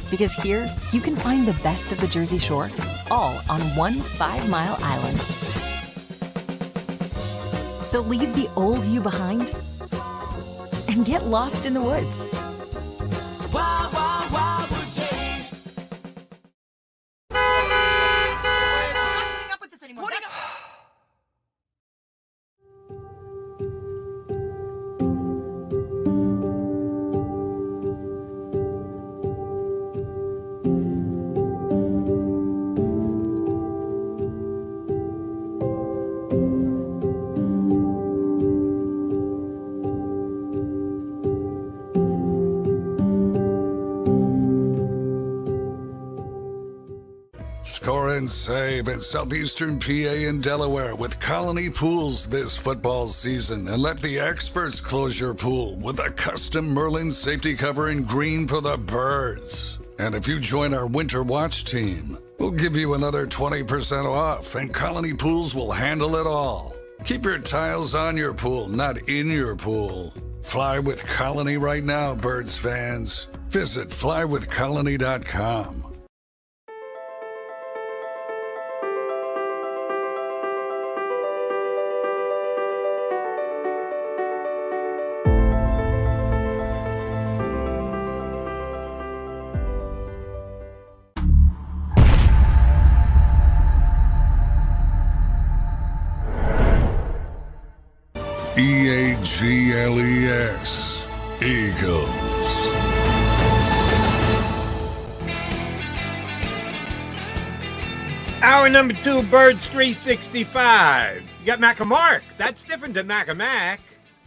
Because here, you can find the best of the Jersey Shore, all on one 5-mile island. So leave the old you behind and get lost in the woods. Wild, wild, wild wood days. and save in southeastern PA and Delaware with Colony Pools this football season, and let the experts close your pool with a custom Merlin safety cover in green for the birds. And if you join our Winter Watch team, we'll give you another 20% off, and Colony Pools will handle it all. Keep your tiles on your pool, not in your pool. Fly with Colony right now, birds fans. Visit flywithcolony.com. EAGLES, Eagles. Hour number 2, Birds 365. You got Mac and Mark. That's different than Mac and Mac.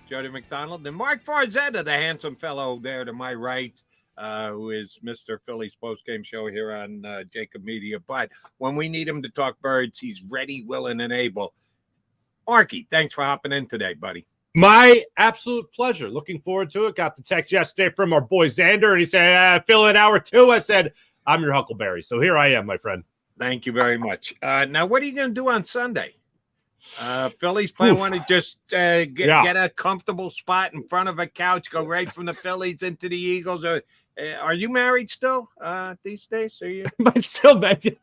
Jody McDonald and Mark Farzetta, the handsome fellow there to my right, who is Mr. Philly's postgame show here on JAKIB Media. But when we need him to talk birds, he's ready, willing, and able. Marky, thanks for hopping in today, buddy. My absolute pleasure. Looking forward to it. Got the text yesterday from our boy Zander, and he said, Phil, in hour 2. I said, I'm your Huckleberry. So here I am, my friend. Thank you very much. Now, what are you going to do on Sunday? Phillies playing want to just get a comfortable spot in front of a couch, go right from the Phillies into the Eagles. Are you married still these days? Are you? I'm still married.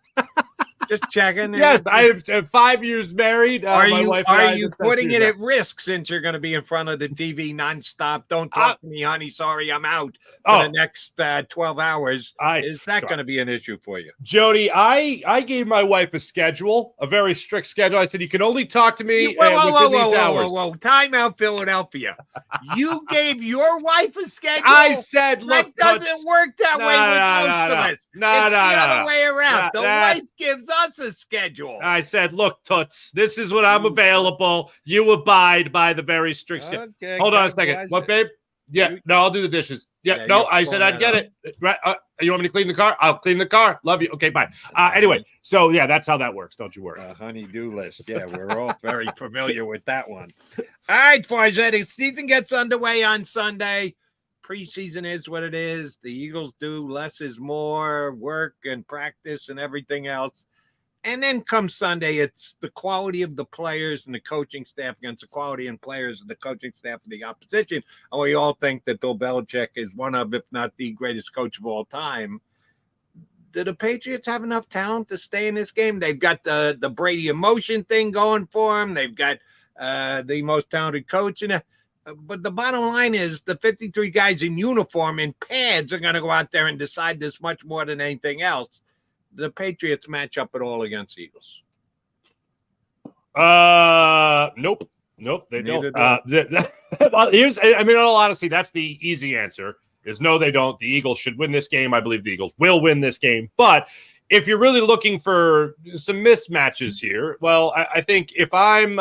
Just checking. Yes, I am 5 years married. Are you putting it at risk since you're going to be in front of the TV nonstop? Don't talk to me, honey. Sorry, I'm out for the next 12 hours. Is that going to be an issue for you? Jody, I gave my wife a schedule, a very strict schedule. I said, you can only talk to me within these hours. Whoa. Time out, Philadelphia. You gave your wife a schedule? I said, look. That doesn't work that way with most of us. It's the other way around. The wife gives us a schedule. I said, look, Toots, this is what I'm available. You abide by the very strict schedule. Okay, hold on a second. What, babe? Yeah, no, I'll do the dishes. Yeah, no, I said I'd get it. Right? You want me to clean the car? I'll clean the car. Love you. Okay, bye. Anyway, so yeah, that's how that works. Don't you worry. Honey-do list. Yeah, we're all very familiar with that one. All right, Farzetta, season gets underway on Sunday. Preseason is what it is. The Eagles do less is more, work and practice and everything else. And then come Sunday, it's the quality of the players and the coaching staff against the quality and players and the coaching staff of the opposition. And we all think that Bill Belichick is one of, if not the greatest coach of all time. Do the Patriots have enough talent to stay in this game? They've got the Brady emotion thing going for them. They've got the most talented coach. But the bottom line is the 53 guys in uniform and pads are going to go out there and decide this much more than anything else. The Patriots match up at all against the Eagles? Nope, they don't. In all honesty, that's the easy answer is no, they don't. The Eagles should win this game. I believe the Eagles will win this game. But if you're really looking for some mismatches here, well, I think if I'm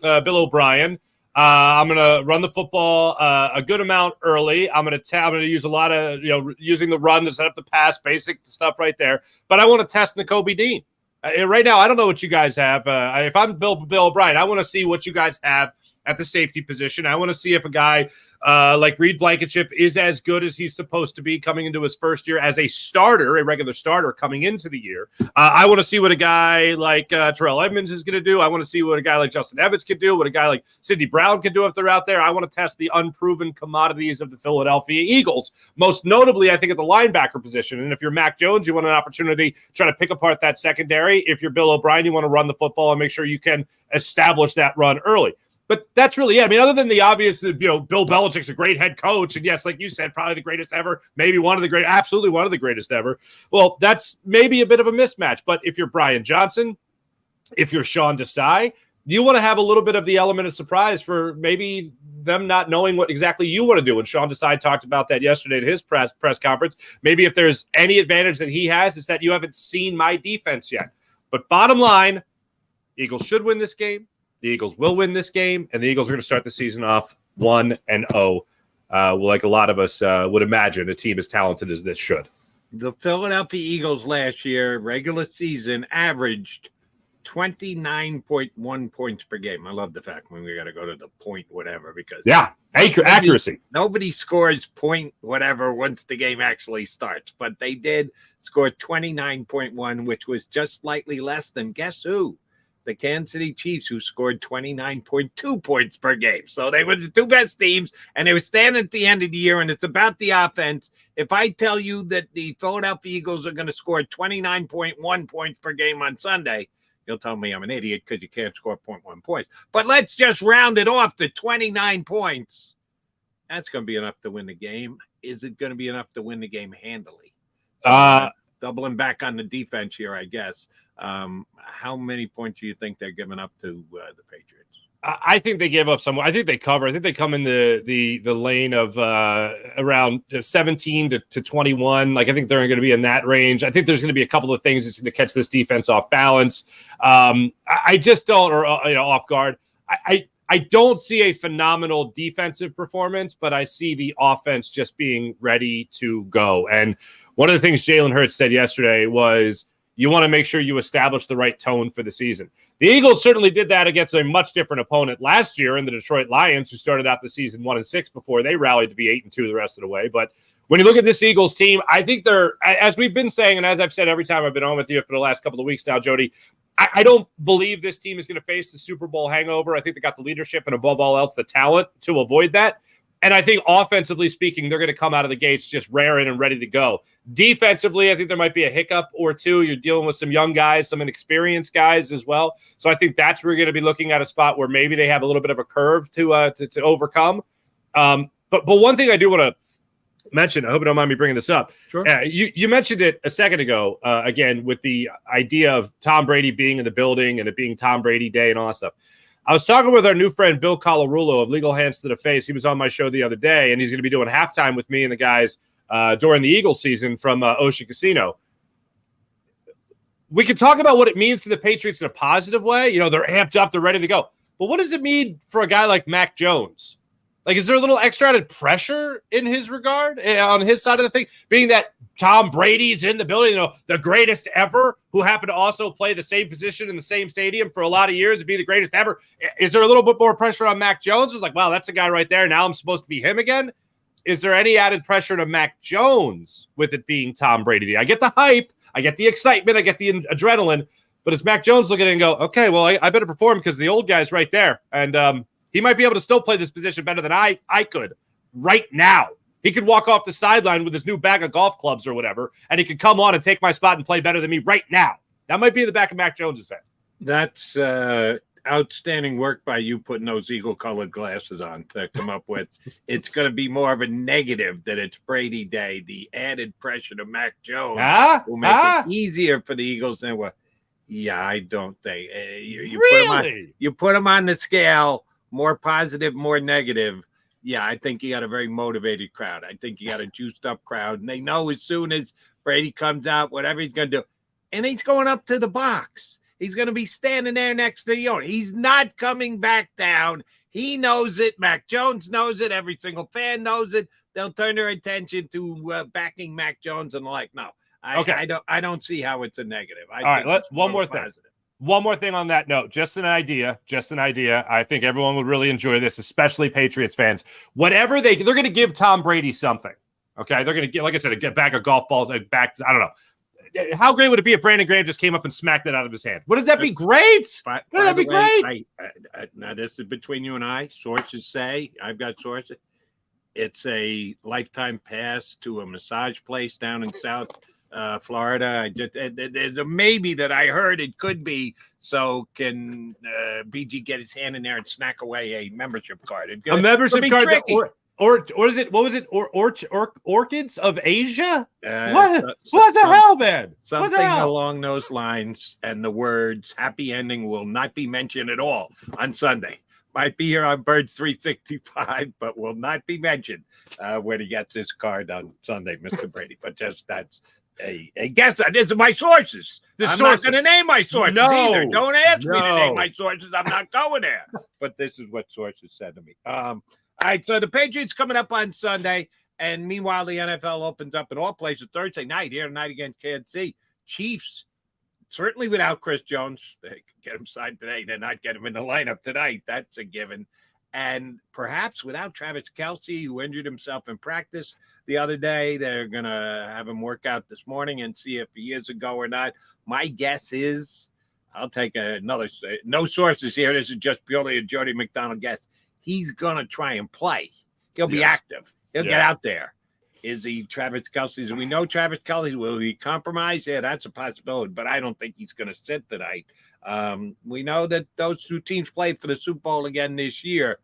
Bill O'Brien, I'm going to run the football a good amount early. I'm going to use a lot of, using the run to set up the pass, basic stuff right there. But I want to test Nakobe Dean. Right now, I don't know what you guys have. If I'm Bill O'Brien, I want to see what you guys have at the safety position. I want to see if a guy like Reed Blankenship is as good as he's supposed to be coming into his first year as a starter, a regular starter coming into the year. I want to see what a guy like Terrell Edmonds is going to do. I want to see what a guy like Justin Evans can do, what a guy like Sidney Brown can do if they're out there. I want to test the unproven commodities of the Philadelphia Eagles, most notably, I think, at the linebacker position. And if you're Mac Jones, you want an opportunity to try to pick apart that secondary. If you're Bill O'Brien, you want to run the football and make sure you can establish that run early. But that's really it. I mean, other than the obvious, Bill Belichick's a great head coach. And yes, like you said, probably the greatest ever, maybe absolutely one of the greatest ever. Well, that's maybe a bit of a mismatch. But if you're Brian Johnson, if you're Sean Desai, you want to have a little bit of the element of surprise for maybe them not knowing what exactly you want to do. And Sean Desai talked about that yesterday at his press conference. Maybe if there's any advantage that he has, it's that you haven't seen my defense yet. But bottom line, Eagles should win this game. The Eagles will win this game, and the Eagles are going to start the season off 1-0, like a lot of us would imagine a team as talented as this should. The Philadelphia Eagles last year, regular season, averaged 29.1 points per game. I love the fact when we got to go to the point whatever because accuracy. Nobody scores point whatever once the game actually starts, but they did score 29.1, which was just slightly less than guess who? The Kansas City Chiefs, who scored 29.2 points per game. So they were the two best teams, and they were standing at the end of the year, and it's about the offense. If I tell you that the Philadelphia Eagles are going to score 29.1 points per game on Sunday, you'll tell me I'm an idiot because you can't score 0.1 points. But let's just round it off to 29 points. That's going to be enough to win the game. Is it going to be enough to win the game handily? Doubling back on the defense here, I guess. How many points do you think they're giving up to the Patriots? I think they give up some. I think they cover. I think they come in the lane of around 17 to 21. Like I think they're going to be in that range. I think there's going to be a couple of things that's going to catch this defense off balance. I just don't, or off guard. I don't see a phenomenal defensive performance, but I see the offense just being ready to go. And one of the things Jalen Hurts said yesterday was, you want to make sure you establish the right tone for the season. The Eagles certainly did that against a much different opponent last year in the Detroit Lions, who started out the season 1-6 before they rallied to be 8-2 the rest of the way. But when you look at this Eagles team, I think they're, as we've been saying, and as I've said every time I've been on with you for the last couple of weeks now, Jody, I don't believe this team is going to face the Super Bowl hangover. I think they got the leadership and above all else, the talent to avoid that. And I think offensively speaking, they're going to come out of the gates just raring and ready to go. Defensively, I think there might be a hiccup or two. You're dealing with some young guys, some inexperienced guys as well. So I think that's where you're going to be looking at a spot where maybe they have a little bit of a curve to overcome. But one thing I do want to mention, I hope you don't mind me bringing this up. Sure. You mentioned it a second ago, again, with the idea of Tom Brady being in the building and it being Tom Brady Day and all that stuff. I was talking with our new friend, Bill Colarulo of Legal Hands to the Face. He was on my show the other day, and he's going to be doing halftime with me and the guys during the Eagles season from Ocean Casino. We could talk about what it means to the Patriots in a positive way. They're amped up, they're ready to go. But what does it mean for a guy like Mac Jones? Like, is there a little extra added pressure in his regard on his side of the thing? Being that Tom Brady's in the building, the greatest ever, who happened to also play the same position in the same stadium for a lot of years and be the greatest ever. Is there a little bit more pressure on Mac Jones? It's like, wow, that's a guy right there. Now I'm supposed to be him again. Is there any added pressure to Mac Jones with it being Tom Brady? I get the hype. I get the excitement. I get the adrenaline. But is Mac Jones looking at it and go, okay, well, I better perform because the old guy's right there. And he might be able to still play this position better than I could right now. He could walk off the sideline with his new bag of golf clubs or whatever, and he could come on and take my spot and play better than me right now. That might be in the back of Mac Jones' head. That's outstanding work by you putting those eagle-colored glasses on to come up with. It's going to be more of a negative that it's Brady Day. The added pressure to Mac Jones will make it easier for the Eagles than what. Yeah, I don't think. You put him on the scale, more positive, more negative. Yeah, I think you got a very motivated crowd. I think you got a juiced up crowd. And they know as soon as Brady comes out, whatever he's going to do. And he's going up to the box. He's going to be standing there next to the owner. He's not coming back down. He knows it. Mac Jones knows it. Every single fan knows it. They'll turn their attention to backing Mac Jones and like, no. I don't see how it's a negative. All right, let's one more thing. One more thing on that note, just an idea. I think everyone would really enjoy this, especially Patriots fans. Whatever they're going to give Tom Brady something. Okay, they're going to get, like I said, a bag of golf balls. I don't know. How great would it be if Brandon Graham just came up and smacked it out of his hand? Wouldn't that be great? Wouldn't that be great? Now, this is between you and I. Sources say, I've got sources, it's a lifetime pass to a massage place down in South Florida. There's a maybe that I heard it could be. So can BG get his hand in there and snack away a membership card? A membership card, or is it? What was it? Orchids of Asia? What the hell, man? Something along those lines. And the words "happy ending" will not be mentioned at all on Sunday. Might be here on Birds 365, but will not be mentioned when he gets his card on Sunday, Mr. Brady. But just that's a guess. These are my sources. I'm not going to name my sources either. Don't ask me to name my sources. I'm not going there. But this is what sources said to me. All right, so the Patriots coming up on Sunday, And meanwhile, the NFL opens up in all places Thursday night, here tonight against Kansas City. Chiefs, certainly without Chris Jones, they could get him signed today. They're not getting him in the lineup tonight. That's a given. And perhaps without Travis Kelce, who injured himself in practice the other day, they're going to have him work out this morning and see if he is a go or not. My guess is, I'll take another, no sources here. This is just purely a Jody McDonald guess. He's going to try and play. He'll be active. He'll get out there. Is he Travis Kelce's? We know Travis Kelce. Will he compromise? Yeah, that's a possibility, but I don't think he's going to sit tonight. We know that those two teams played for the Super Bowl again this year.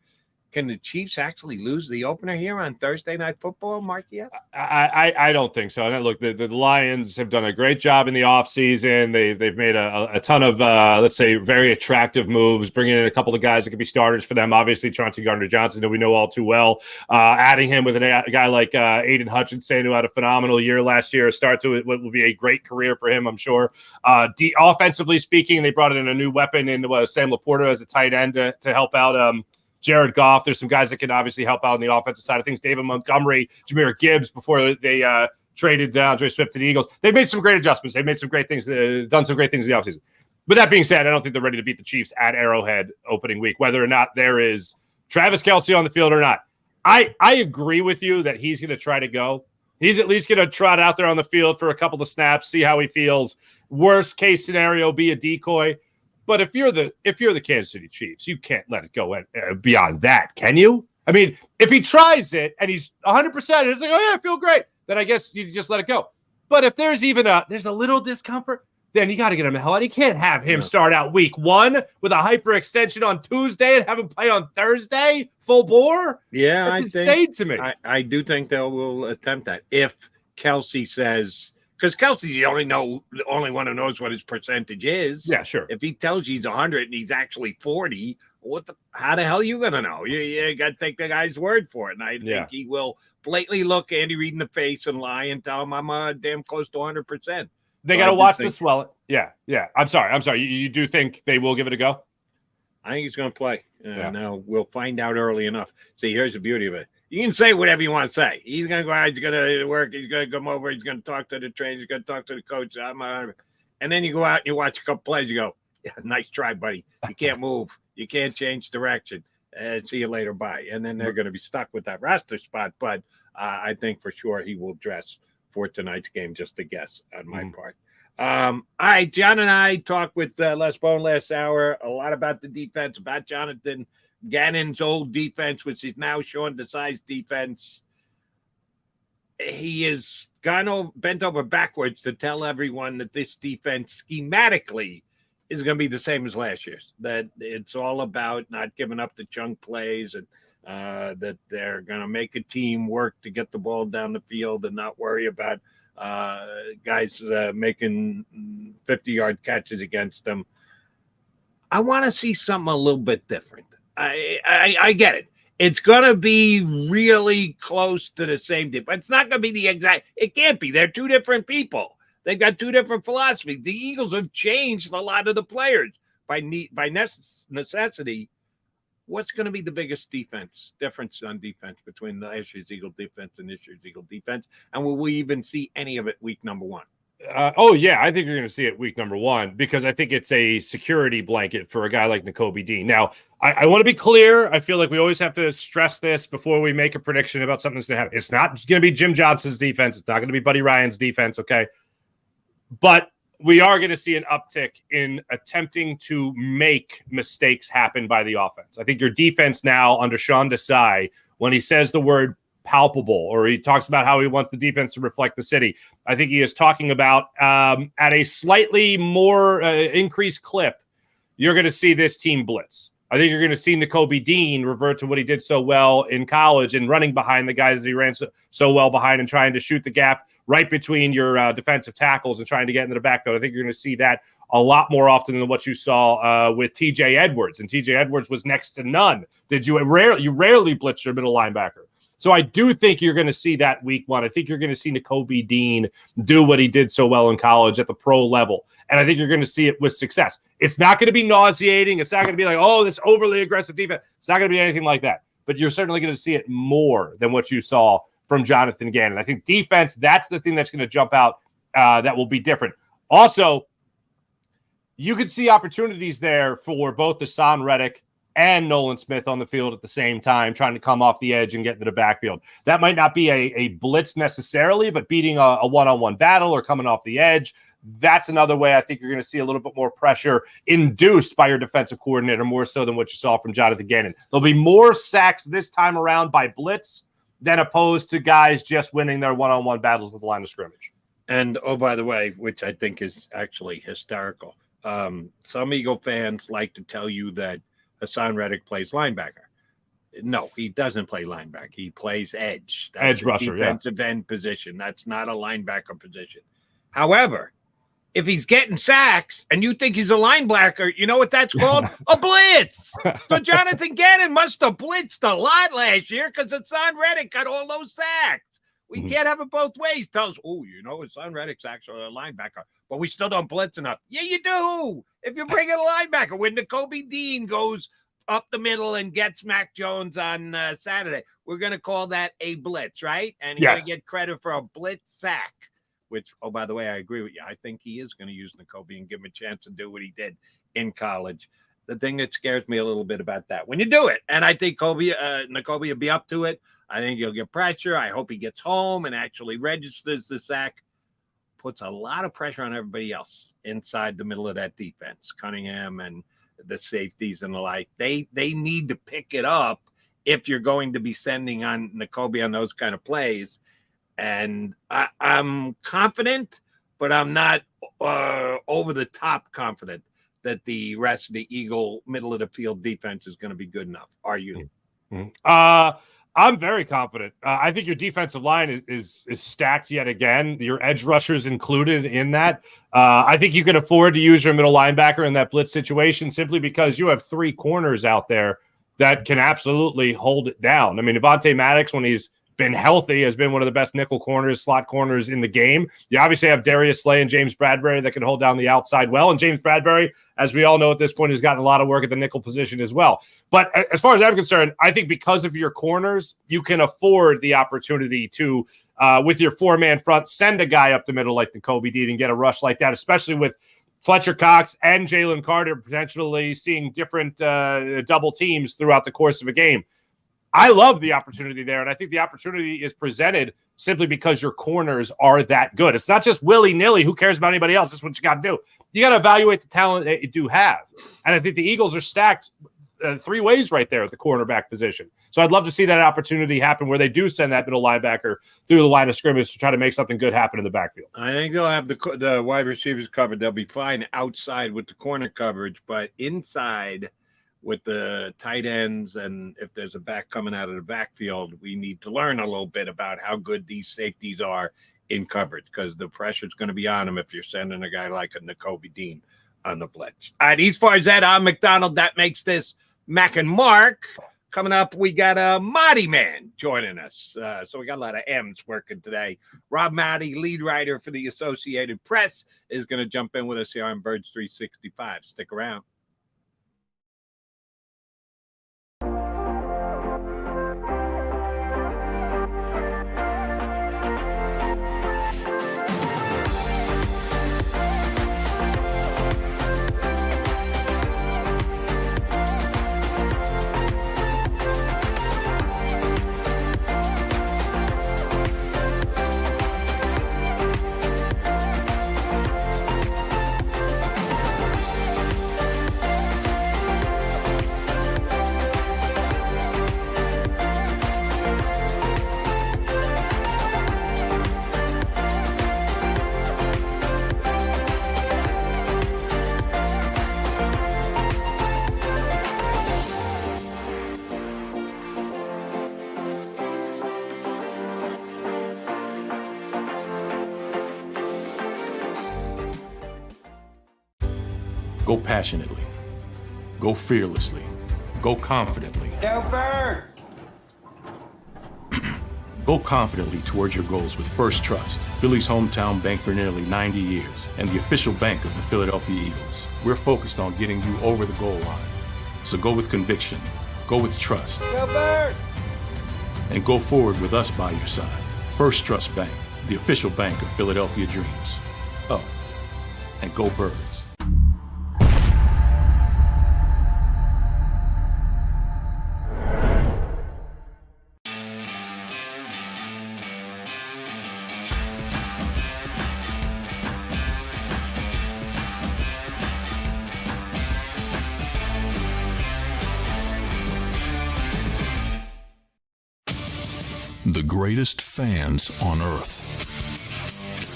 Can the Chiefs actually lose the opener here on Thursday Night Football, Markia? I don't think so. And look, the Lions have done a great job in the offseason. They've made a ton of, let's say, very attractive moves, bringing in a couple of guys that could be starters for them. Obviously, Chauncey Gardner-Johnson, who we know all too well. Adding him with a guy like Aiden Hutchinson, who had a phenomenal year last year, start to what will be a great career for him, I'm sure. Offensively speaking, they brought in a new weapon in Sam Laporta as a tight end to help out Jared Goff. There's some guys that can obviously help out on the offensive side of things. David Montgomery, Jahmyr Gibbs before they traded Andre Swift to the Eagles. They've made some great adjustments. They've made some great things, done some great things in the offseason. But that being said, I don't think they're ready to beat the Chiefs at Arrowhead opening week, whether or not there is Travis Kelce on the field or not. I agree with you that he's going to try to go. He's at least going to trot out there on the field for a couple of snaps, see how he feels. Worst case scenario, be a decoy. But if you're the Kansas City Chiefs, you can't let it go beyond that, can you? I mean, if he tries it and he's 100%, and it's like, oh yeah, I feel great, then I guess you just let it go. But if there's a little discomfort, then you got to get him the hell out. You can't have him start out week 1 with a hyperextension on Tuesday and have him play on Thursday full bore. Yeah, that's insane to me. I do think they will attempt that if Kelce says. Because Kelce's the only one who knows what his percentage is. Yeah, sure. If he tells you he's 100 and he's actually 40, how the hell are you going to know? You got to take the guy's word for it. And I think he will blatantly look Andy Reid in the face and lie and tell him I'm damn close to 100%. They got to watch the swell. Yeah. I'm sorry. You do think they will give it a go? I think he's going to play. Now, we'll find out early enough. See, here's the beauty of it. You can say whatever you want to say. He's going to go out. He's going to work. He's going to come over. He's going to talk to the trainer. He's going to talk to the coach. And then you go out and you watch a couple plays. You go, yeah, nice try, buddy. You can't move. You can't change direction. See you later. Bye. And then they're going to be stuck with that roster spot. But I think for sure he will dress for tonight's game, just a guess on my part. All right, John and I talked with Les Bowen last hour a lot about the defense, about Jonathan Gannon's old defense, which is now Sean Desai's defense. He is bent over backwards to tell everyone that this defense schematically is going to be the same as last year's, that it's all about not giving up the chunk plays and that they're going to make a team work to get the ball down the field and not worry about guys making 50-yard catches against them. I want to see something a little bit different. I get it. It's going to be really close to the same thing, but it's not going to be the exact. It can't be. They're two different people. They've got two different philosophies. The Eagles have changed a lot of the players by necessity. What's going to be the biggest difference on defense between last year's Eagle defense and this year's Eagle defense? And will we even see any of it week number 1? I think you're going to see it week number 1 because I think it's a security blanket for a guy like Nakobe Dean. Now, I want to be clear. I feel like we always have to stress this before we make a prediction about something that's going to happen. It's not going to be Jim Johnson's defense. It's not going to be Buddy Ryan's defense, okay? But we are going to see an uptick in attempting to make mistakes happen by the offense. I think your defense now under Sean Desai, when he says the word palpable, or he talks about how he wants the defense to reflect the city, I think he is talking about at a slightly more increased clip, you're going to see this team blitz. I think you're going to see Nakobe Dean revert to what he did so well in college and running behind the guys that he ran so well behind and trying to shoot the gap right between your defensive tackles and trying to get into the backfield. I think you're going to see that a lot more often than what you saw with TJ Edwards. And TJ Edwards was next to none. You rarely blitz your middle linebacker. So I do think you're going to see that week 1. I think you're going to see Nakobe Dean do what he did so well in college at the pro level. And I think you're going to see it with success. It's not going to be nauseating. It's not going to be like, oh, this overly aggressive defense. It's not going to be anything like that. But you're certainly going to see it more than what you saw from Jonathan Gannon. I think defense, that's the thing that's going to jump out that will be different. Also, you could see opportunities there for both Hassan Reddick and Nolan Smith on the field at the same time, trying to come off the edge and get into the backfield. That might not be a blitz necessarily, but beating a one-on-one battle or coming off the edge, that's another way I think you're going to see a little bit more pressure induced by your defensive coordinator, more so than what you saw from Jonathan Gannon. There'll be more sacks this time around by blitz than opposed to guys just winning their one-on-one battles at the line of scrimmage. And, oh, by the way, which I think is actually hysterical, some Eagle fans like to tell you that Hassan Reddick plays linebacker. No, he doesn't play linebacker. He plays edge. That's edge rusher, defensive end position. That's not a linebacker position. However, if he's getting sacks and you think he's a linebacker, you know what that's called? A blitz. So Jonathan Gannon must have blitzed a lot last year because Hassan Reddick got all those sacks. We can't have it both ways. Tells, Hassan Reddick's actually a linebacker, but we still don't blitz enough. Yeah, you do. If you're bringing a linebacker, when Nakobe Dean goes up the middle and gets Mac Jones on Saturday, we're going to call that a blitz, right? And you're going to get credit for a blitz sack, which, oh, by the way, I agree with you. I think he is going to use Nakobe and give him a chance to do what he did in college. The thing that scares me a little bit about that, when you do it, and I think Nakobe will be up to it. I think he'll get pressure. I hope he gets home and actually registers the sack. Puts a lot of pressure on everybody else inside the middle of that defense. Cunningham and the safeties and the like. They need to pick it up if you're going to be sending on Nakobe on those kind of plays. And I'm confident, but I'm not over the top confident that the rest of the Eagle middle of the field defense is going to be good enough. Are you? I'm very confident. I think your defensive line is stacked yet again. Your edge rushers included in that. I think you can afford to use your middle linebacker in that blitz situation simply because you have three corners out there that can absolutely hold it down. I mean, Avonte Maddox, when he's been healthy, has been one of the best nickel corners, slot corners in the game. You obviously have Darius Slay and James Bradbury that can hold down the outside well. And James Bradbury, as we all know at this point, has gotten a lot of work at the nickel position as well. But as far as I'm concerned, I think because of your corners, you can afford the opportunity to, with your four-man front, send a guy up the middle like Nakobe Dean and get a rush like that, especially with Fletcher Cox and Jalen Carter potentially seeing different double teams throughout the course of a game. I love the opportunity there, and I think the opportunity is presented simply because your corners are that good. It's not just willy-nilly. Who cares about anybody else? That's what you got to do. You got to evaluate the talent that you do have. And I think the Eagles are stacked three ways right there at the cornerback position. So I'd love to see that opportunity happen where they do send that middle linebacker through the line of scrimmage to try to make something good happen in the backfield. I think they'll have the wide receivers covered. They'll be fine outside with the corner coverage, but inside with the tight ends, and if there's a back coming out of the backfield, we need to learn a little bit about how good these safeties are in coverage because the pressure's going to be on them if you're sending a guy like a Nakobe Dean on the blitz. All right, he's Farzad. I'm McDonald. That makes this Mac and Mark. Coming up, we got a Maaddi man joining us. So we got a lot of M's working today. Rob Maaddi, lead writer for the Associated Press, is going to jump in with us here on Birds 365. Stick around. Go passionately. Go fearlessly. Go confidently. Go Birds! Go confidently towards your goals with First Trust, Philly's hometown bank for nearly 90 years, and the official bank of the Philadelphia Eagles. We're focused on getting you over the goal line. So go with conviction. Go with trust. Go Birds! and go forward with us by your side. First Trust Bank, the official bank of Philadelphia Dreams. Oh, and go Birds. The greatest fans on earth.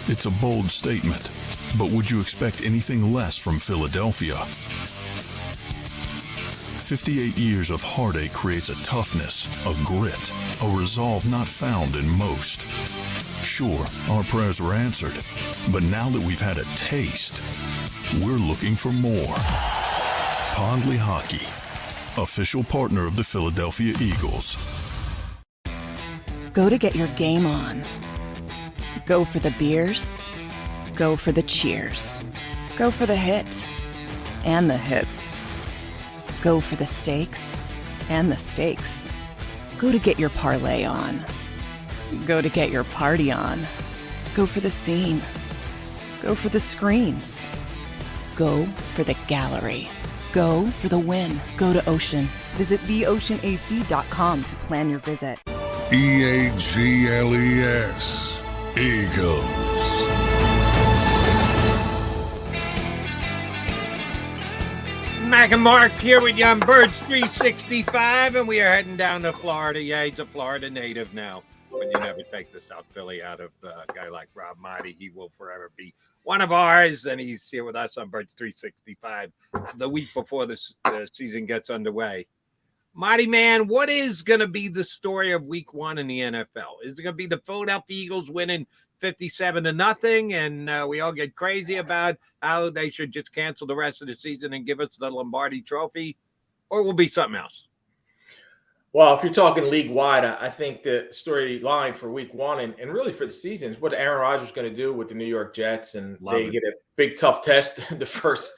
It's a bold statement, but would you expect anything less from Philadelphia? 58 years of heartache creates a toughness, a grit, a resolve not found in most. Sure, our prayers were answered, but now that we've had a taste, we're looking for more. Pondley Hockey, official partner of the Philadelphia Eagles. Go to get your game on. Go for the beers. Go for the cheers. Go for the hit and the hits. Go for the stakes and the stakes. Go to get your parlay on. Go to get your party on. Go for the scene. Go for the screens. Go for the gallery. Go for the win. Go to Ocean. Visit theoceanac.com to plan your visit. EAGLES, Eagles. Mac and Mark here with you on Birds 365, and we are heading down to Florida. Yeah, he's a Florida native now, but you never take the South Philly out of a guy like Rob Maaddi. He will forever be one of ours, and he's here with us on Birds 365 the week before the season gets underway. Maaddi, man, what is going to be the story of week one in the NFL? Is it going to be the Philadelphia Eagles winning 57-0, and we all get crazy about how they should just cancel the rest of the season and give us the Lombardi Trophy, or will it be something else? Well, if you're talking league-wide, I think the storyline for week one and really for the season is what Aaron Rodgers is going to do with the New York Jets, and they get a big, tough test the first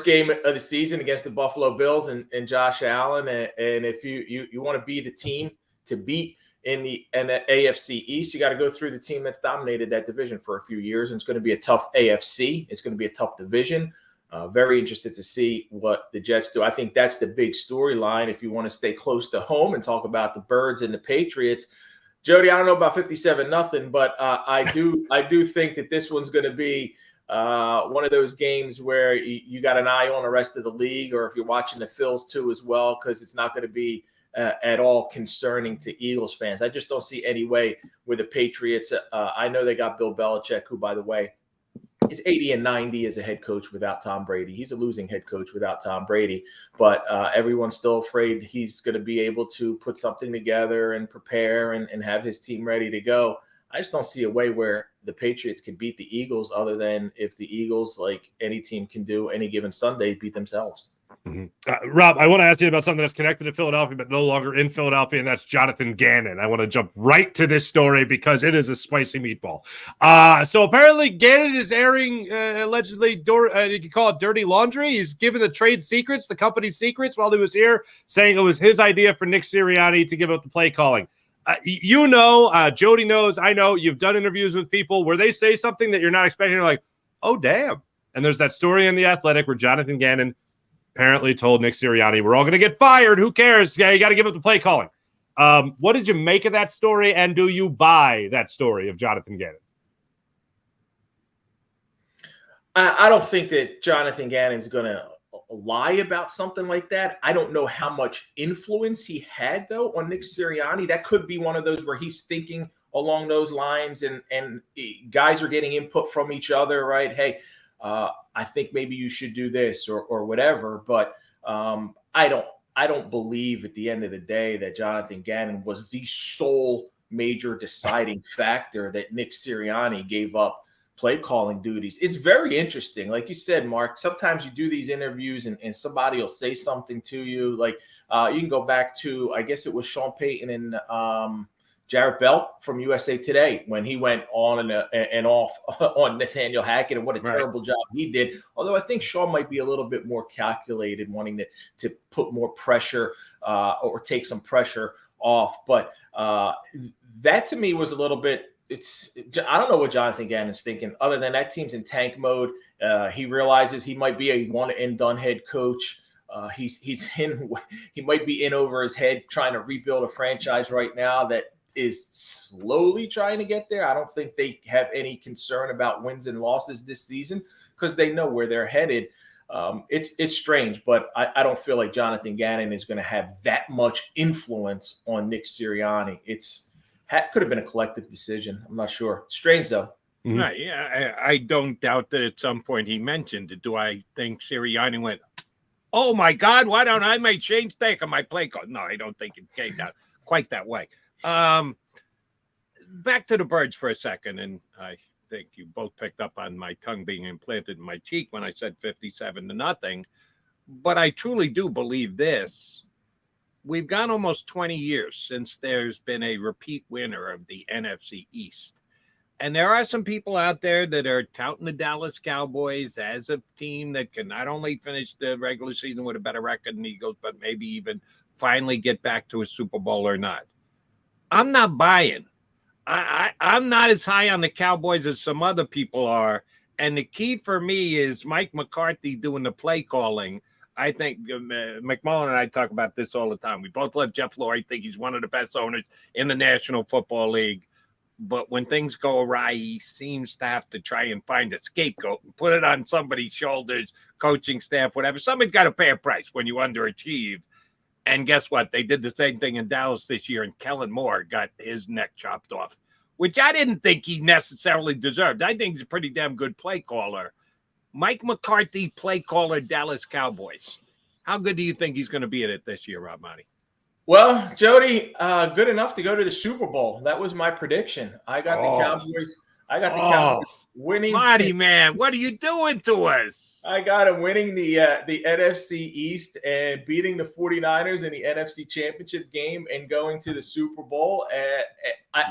game of the season against the Buffalo Bills and Josh Allen. And if you want to be the team to beat in the AFC East, you got to go through the team that's dominated that division for a few years. And it's going to be a tough AFC. It's going to be a tough division. Very interested to see what the Jets do. I think that's the big storyline if you want to stay close to home and talk about the Birds and the Patriots. Jody, I don't know about 57-0, but I do think that this one's going to be one of those games where you got an eye on the rest of the league, or if you're watching the Phils too as well, because it's not going to be at all concerning to Eagles fans. I just don't see any way with the Patriots. I know they got Bill Belichick, who, by the way, is 80-90 as a head coach without Tom Brady. He's a losing head coach without Tom Brady, but everyone's still afraid he's going to be able to put something together and prepare and have his team ready to go. I just don't see a way where the Patriots can beat the Eagles other than if the Eagles, like any team can do any given Sunday, beat themselves. Mm-hmm. Rob, I want to ask you about something that's connected to Philadelphia, but no longer in Philadelphia, and that's Jonathan Gannon. I want to jump right to this story because it is a spicy meatball. So apparently Gannon is airing allegedly, you could call it dirty laundry. He's given the trade secrets, the company's secrets, while he was here, saying it was his idea for Nick Sirianni to give up the play calling. Jody knows, I know, you've done interviews with people where they say something that you're not expecting. You're like, oh, damn. And there's that story in The Athletic where Jonathan Gannon apparently told Nick Sirianni, we're all going to get fired. Who cares? Yeah, you got to give up the play calling. What did you make of that story, and do you buy that story of Jonathan Gannon? I don't think that Jonathan Gannon's going to lie about something like that. I don't know how much influence he had, though, on Nick Sirianni. That could be one of those where he's thinking along those lines, and guys are getting input from each other, right? Hey, I think maybe you should do this or whatever. But I don't believe at the end of the day that Jonathan Gannon was the sole major deciding factor that Nick Sirianni gave up play calling duties. It's very interesting. Like you said, Mark, sometimes you do these interviews and somebody will say something to you. Like you can go back to, I guess it was Sean Payton and Jarrett Bell from USA Today when he went on and off on Nathaniel Hackett and what a terrible job he did. Although I think Sean might be a little bit more calculated, wanting to put more pressure or take some pressure off. But that to me was a little bit. I don't know what Jonathan Gannon's thinking. Other than that team's in tank mode. He realizes he might be a one and done head coach. He might be in over his head trying to rebuild a franchise right now that is slowly trying to get there. I don't think they have any concern about wins and losses this season because they know where they're headed. It's strange, but I don't feel like Jonathan Gannon is going to have that much influence on Nick Sirianni. Could have been a collective decision. I'm not sure. Strange though. Mm-hmm. Right. Yeah. I don't doubt that at some point he mentioned it. Do I think Sirianni went, oh my God, why don't I make change take on my play call? No, I don't think it came down quite that way. Back to the Birds for a second. And I think you both picked up on my tongue being implanted in my cheek when I said 57-0. But I truly do believe this. We've gone almost 20 years since there's been a repeat winner of the NFC East. And there are some people out there that are touting the Dallas Cowboys as a team that can not only finish the regular season with a better record than the Eagles, but maybe even finally get back to a Super Bowl or not. I'm not buying. I'm not as high on the Cowboys as some other people are. And the key for me is Mike McCarthy doing the play calling. I think McMullen and I talk about this all the time. We both love Jeff Lurie. Think he's one of the best owners in the National Football League. But when things go awry, he seems to have to try and find a scapegoat and put it on somebody's shoulders, coaching staff, whatever. Somebody's got to pay a price when you underachieve. And guess what? They did the same thing in Dallas this year, and Kellen Moore got his neck chopped off, which I didn't think he necessarily deserved. I think he's a pretty damn good play caller. Mike McCarthy, play caller, Dallas Cowboys. How good do you think he's going to be at it this year, Rob Maaddi? Well, Jody, good enough to go to the Super Bowl. That was my prediction. I got the Cowboys. I got the Cowboys winning. Maaddi, man, what are you doing to us? I got him winning the NFC East and beating the 49ers in the NFC Championship game and going to the Super Bowl. And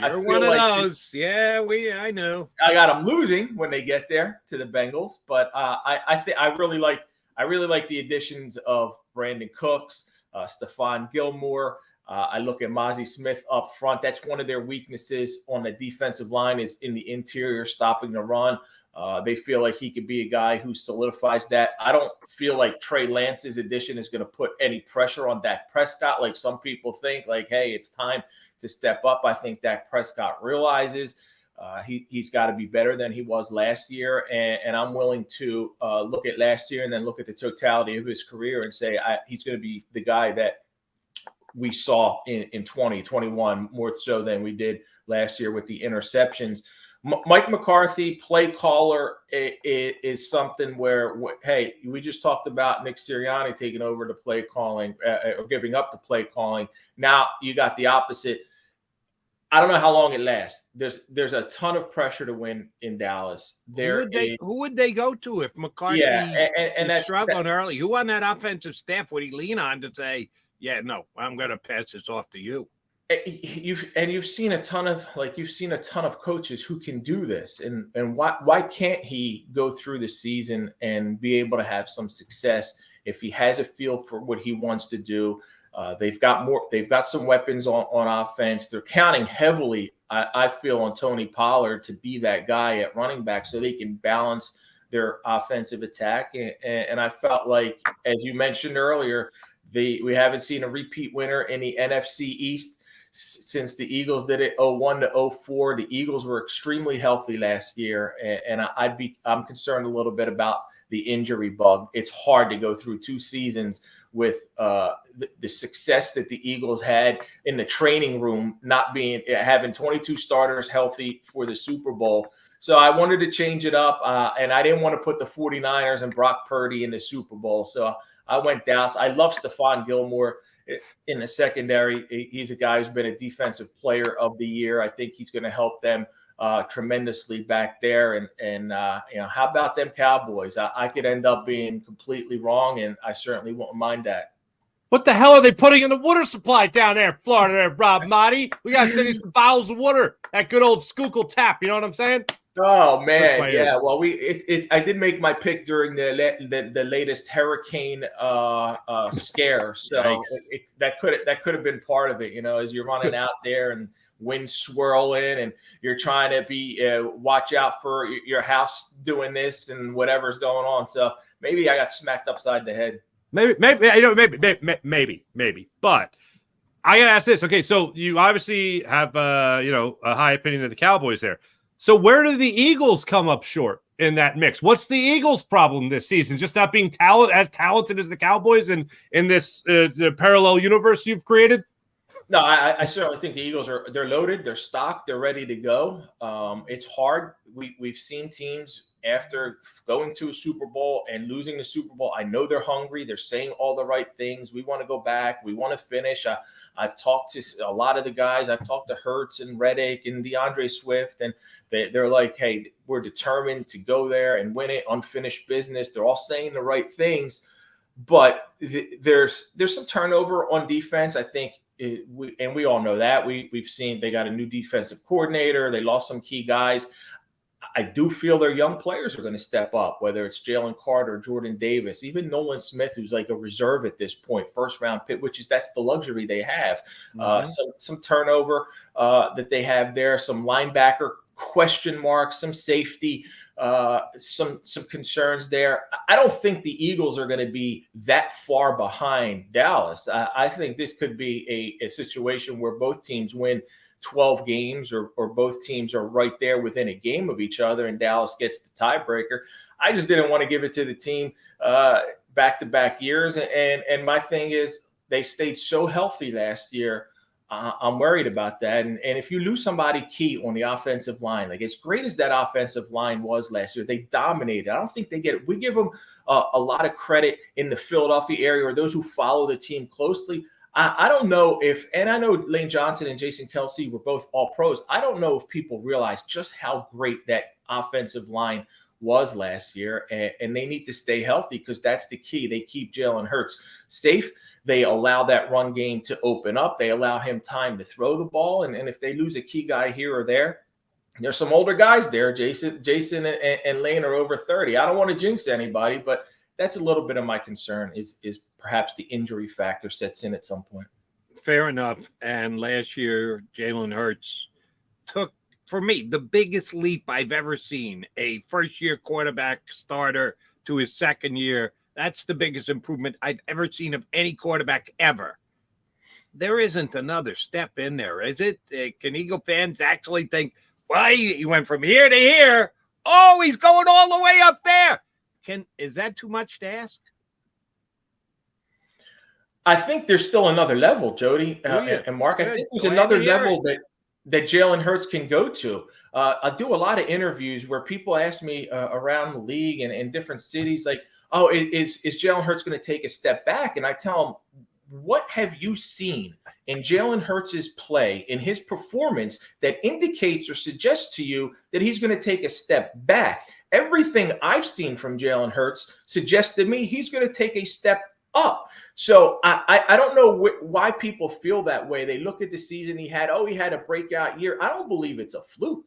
You're one of those. Yeah, I know. I got them losing when they get there to the Bengals, but I really like the additions of Brandon Cooks, Stephon Gilmore. I look at Mozzie Smith up front. That's one of their weaknesses on the defensive line is in the interior, stopping the run. They feel like he could be a guy who solidifies that. I don't feel like Trey Lance's addition is going to put any pressure on Dak Prescott like some people think, like, hey, it's time to step up. I think Dak Prescott realizes he's got to be better than he was last year. And I'm willing to look at last year and then look at the totality of his career and say he's going to be the guy that we saw in 2021 more so than we did last year with the interceptions. Mike McCarthy, play caller, is something where, hey, we just talked about Nick Sirianni taking over the play calling or giving up the play calling. Now you got the opposite. I don't know how long it lasts. There's a ton of pressure to win in Dallas. Who would they go to if McCarthy is struggling early? Who on that offensive staff would he lean on to say, yeah, no, I'm going to pass this off to you? You've seen a ton of coaches who can do this, and why can't he go through the season and be able to have some success if he has a feel for what he wants to do? They've got some weapons on offense. They're counting heavily, I feel, on Tony Pollard to be that guy at running back so they can balance their offensive attack. And I felt like, as you mentioned earlier, we haven't seen a repeat winner in the NFC East since the Eagles did it 01 to 04. The Eagles were extremely healthy last year, and I'm concerned a little bit about the injury bug. It's hard to go through two seasons with the success that the Eagles had in the training room, having 22 starters healthy for the Super Bowl. So I wanted to change it up, and I didn't want to put the 49ers and Brock Purdy in the Super Bowl. So I went Dallas. I love Stephon Gilmore in the secondary. He's a guy who's been a defensive player of the year. I think he's going to help them tremendously back there. And how about them Cowboys? I could end up being completely wrong, and I certainly won't mind that. What the hell are they putting in the water supply down there in Florida there, Rob Maaddi? We got to send you some bottles of water. That good old Schuylkill tap, you know what I'm saying? Oh man, yeah. Well, I did make my pick during the latest hurricane scare, so that could have been part of it. As you're running out there and wind swirling, and you're trying to be watch out for your house doing this and whatever's going on. So maybe I got smacked upside the head. Maybe. But I gotta ask this. Okay, so you obviously have a high opinion of the Cowboys there. So where do the Eagles come up short in that mix? What's the Eagles' problem this season? Just not being as talented as the Cowboys in this parallel universe you've created? No, I certainly think the Eagles they're loaded, they're stocked, they're ready to go. It's hard. We've seen teams after going to a Super Bowl and losing the Super Bowl. I know they're hungry. They're saying all the right things. We want to go back. We want to finish. I've talked to a lot of the guys. I've talked to Hurts and Reddick and DeAndre Swift, and they're like, hey, we're determined to go there and win it, unfinished business. They're all saying the right things, but there's some turnover on defense. I think we all know that. We've seen they got a new defensive coordinator. They lost some key guys. I do feel their young players are going to step up, whether it's Jalen Carter, Jordan Davis, even Nolan Smith, who's like a reserve at this point, first-round pick, that's the luxury they have. Some turnover that they have there, some linebacker question marks, some safety, some concerns there. I don't think the Eagles are going to be that far behind Dallas. I think this could be a situation where both teams win 12 games or both teams are right there within a game of each other and Dallas gets the tiebreaker. I just didn't want to give it to the team back-to-back years. And my thing is they stayed so healthy last year. I'm worried about that. And if you lose somebody key on the offensive line, like as great as that offensive line was last year, they dominated. I don't think they get it. We give them a lot of credit in the Philadelphia area or those who follow the team closely. I don't know and I know Lane Johnson and Jason Kelce were both all pros. I don't know if people realize just how great that offensive line was last year, and they need to stay healthy because that's the key. They keep Jalen Hurts safe. They allow that run game to open up. They allow him time to throw the ball, and if they lose a key guy here or there, there's some older guys there. Jason and Lane are over 30. I don't want to jinx anybody, but that's a little bit of my concern is perhaps the injury factor sets in at some point. Fair enough. And last year, Jalen Hurts took, for me, the biggest leap I've ever seen. A first-year quarterback starter to his second year. That's the biggest improvement I've ever seen of any quarterback ever. There isn't another step in there, is it? Can Eagle fans actually think, well, he went from here to here. Oh, he's going all the way up there. Is that too much to ask? I think there's still another level, Jody and Mark. I think there's another level that Jalen Hurts can go to. I do a lot of interviews where people ask me around the league and in different cities, like, oh, is Jalen Hurts going to take a step back? And I tell them, what have you seen in Jalen Hurts' play, in his performance, that indicates or suggests to you that he's going to take a step back? Everything I've seen from Jalen Hurts suggests to me he's going to take a step up. So I don't know why people feel that way. They look at the season he had. Oh, he had a breakout year. I don't believe it's a fluke.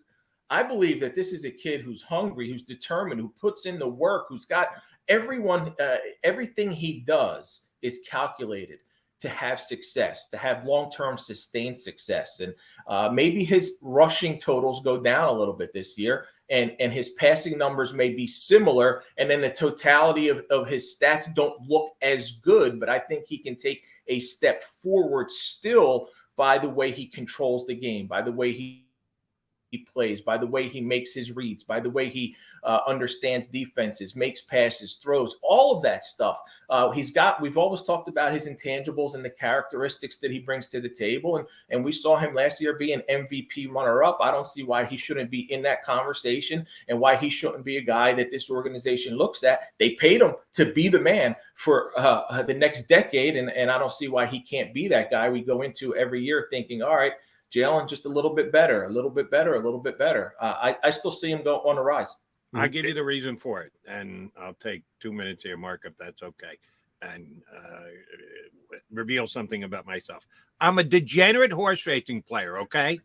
I believe that this is a kid who's hungry, who's determined, who puts in the work, who's got everything he does is calculated to have success, to have long-term sustained success. And maybe his rushing totals go down a little bit this year, and his passing numbers may be similar, and then the totality of his stats don't look as good, but I think he can take a step forward still by the way he controls the game, by the way he plays, by the way he makes his reads, by the way he understands defenses, makes passes, throws, all of that stuff. We've always talked about his intangibles and the characteristics that he brings to the table. And we saw him last year be an MVP runner-up. I don't see why he shouldn't be in that conversation and why he shouldn't be a guy that this organization looks at. They paid him to be the man for the next decade. And I don't see why he can't be that guy. We go into every year thinking, all right, Jalen, just a little bit better, a little bit better, a little bit better. I still see him go on the rise. I'll give you the reason for it, and I'll take 2 minutes here, Mark, if that's okay, and reveal something about myself. I'm a degenerate horse racing player, okay?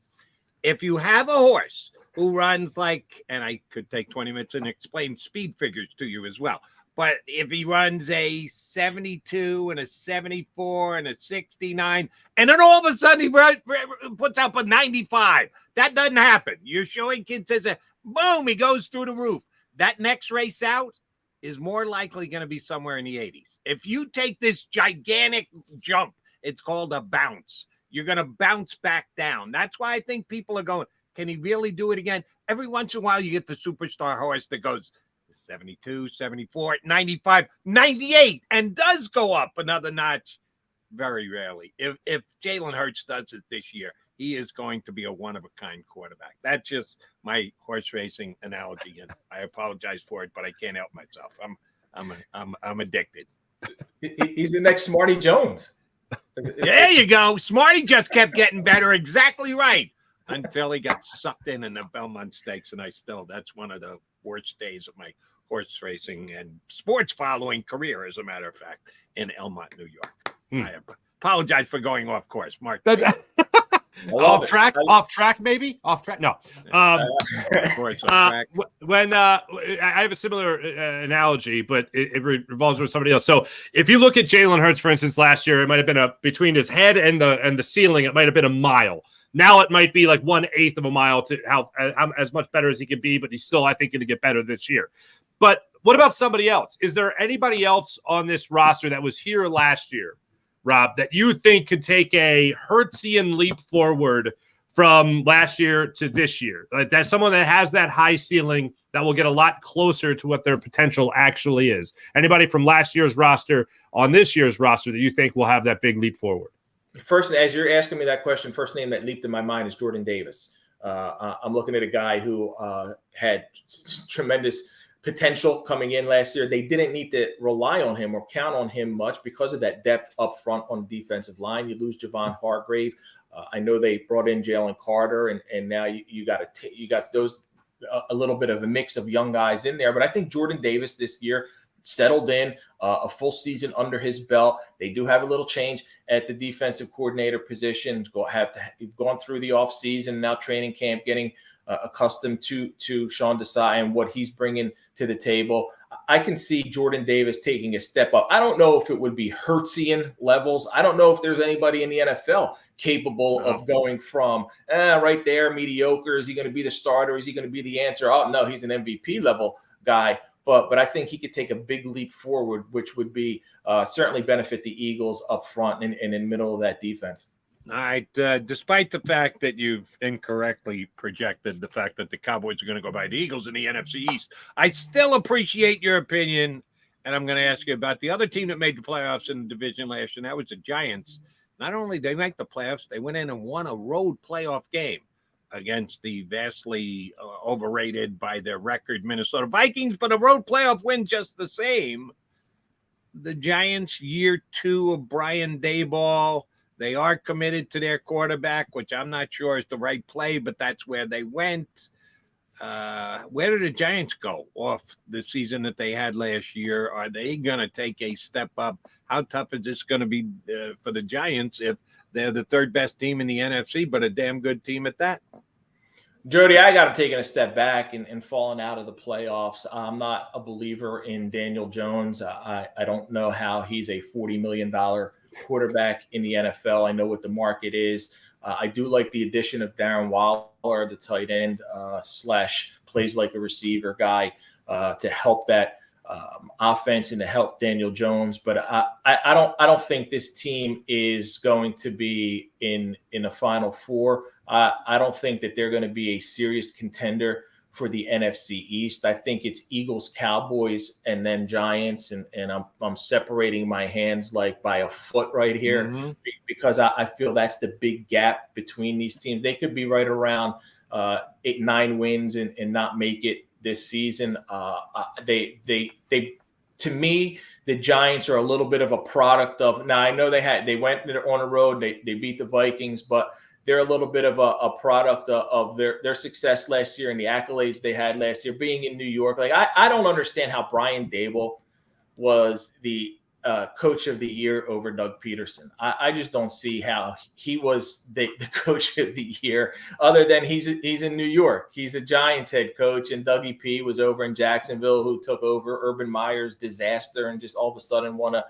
If you have a horse who runs like, and I could take 20 minutes and explain speed figures to you as well. But if he runs a 72 and a 74 and a 69, and then all of a sudden he puts up a 95, that doesn't happen. You're showing kids as a boom, he goes through the roof. That next race out is more likely going to be somewhere in the 80s. If you take this gigantic jump, it's called a bounce. You're going to bounce back down. That's why I think people are going, can he really do it again? Every once in a while, you get the superstar horse that goes 72, 74, 95, 98, and does go up another notch. Very rarely. If Jalen Hurts does it this year, he is going to be a one-of-a-kind quarterback. That's just my horse racing analogy, and I apologize for it, but I can't help myself. I'm addicted. He's the next Smarty Jones. There you go. Smarty just kept getting better. Exactly right. Until he got sucked in the Belmont Stakes, and that's one of the worst days of my horse racing and sports following career, as a matter of fact, in Elmont, New York. I apologize for going off course, Mark. Off track, maybe? Off track? No. Of course, off track. When I have a similar analogy, but it revolves with somebody else. So if you look at Jalen Hurts, for instance, last year, it might have been between his head and the ceiling, it might have been a mile. Now it might be like 1/8 of a mile to how as much better as he could be, but he's still, I think, going to get better this year. But what about somebody else? Is there anybody else on this roster that was here last year, Rob, that you think could take a Hurtsian leap forward from last year to this year? Like that's someone that has that high ceiling that will get a lot closer to what their potential actually is. Anybody from last year's roster on this year's roster that you think will have that big leap forward? First, as you're asking me that question, first name that leaped in my mind is Jordan Davis. I'm looking at a guy who had tremendous potential coming in last year. They didn't need to rely on him or count on him much because of that depth up front on the defensive line. You lose Javon Hargrave. I know they brought in Jalen Carter, and now you got those a little bit of a mix of young guys in there. But I think Jordan Davis this year settled in, a full season under his belt. They do have a little change at the defensive coordinator position. Have gone through the offseason, now training camp, getting accustomed to Sean Desai and what he's bringing to the table. I can see Jordan Davis taking a step up. I don't know if it would be Hurtsian levels. I don't know if there's anybody in the NFL capable of going from right there, mediocre. Is he going to be the starter? Is he going to be the answer? Oh, no, he's an MVP level guy. But I think he could take a big leap forward, which would be certainly benefit the Eagles up front and in the middle of that defense. All right. Despite the fact that you've incorrectly projected the fact that the Cowboys are going to go by the Eagles in the NFC East, I still appreciate your opinion. And I'm going to ask you about the other team that made the playoffs in the division last year, and that was the Giants. Not only did they make the playoffs, they went in and won a road playoff game against the vastly overrated by their record Minnesota Vikings, but a road playoff win just the same. The Giants, year 2 of Brian Daboll, they are committed to their quarterback, which I'm not sure is the right play, but that's where they went. Where did the Giants go off the season that they had last year? Are they going to take a step up? How tough is this going to be for the Giants if they're the third best team in the NFC, but a damn good team at that? Jody, I got to take a step back and falling out of the playoffs. I'm not a believer in Daniel Jones. I don't know how he's a $40 million quarterback in the NFL. I know what the market is. I do like the addition of Darren Waller, the tight end / plays like a receiver guy to help that offense and to help Daniel Jones. But I don't think this team is going to be in a Final Four. I don't think that they're going to be a serious contender for the NFC East. I think it's Eagles, Cowboys, and then Giants. And I'm separating my hands like by a foot right here because I feel that's the big gap between these teams. They could be right around 8-9 wins and not make it this season. To me, the Giants are a little bit of a product of. Now I know they went on the road. They beat the Vikings, but they're a little bit of a product of their success last year and the accolades they had last year being in New York. Like I don't understand how Brian Daboll was the coach of the year over Doug Peterson. I just don't see how he was the coach of the year, other than he's in New York. He's a Giants head coach, and Dougie P was over in Jacksonville, who took over Urban Meyer's disaster and just all of a sudden won a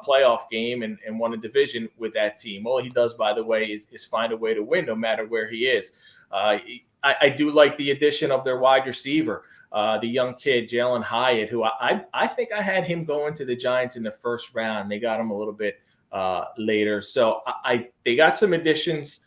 playoff game and won a division with that team. All he does, by the way, is find a way to win no matter where he is. I do like the addition of their wide receiver, the young kid, Jalen Hurts, who I think I had him going to the Giants in the first round. They got him a little bit later. So they got some additions.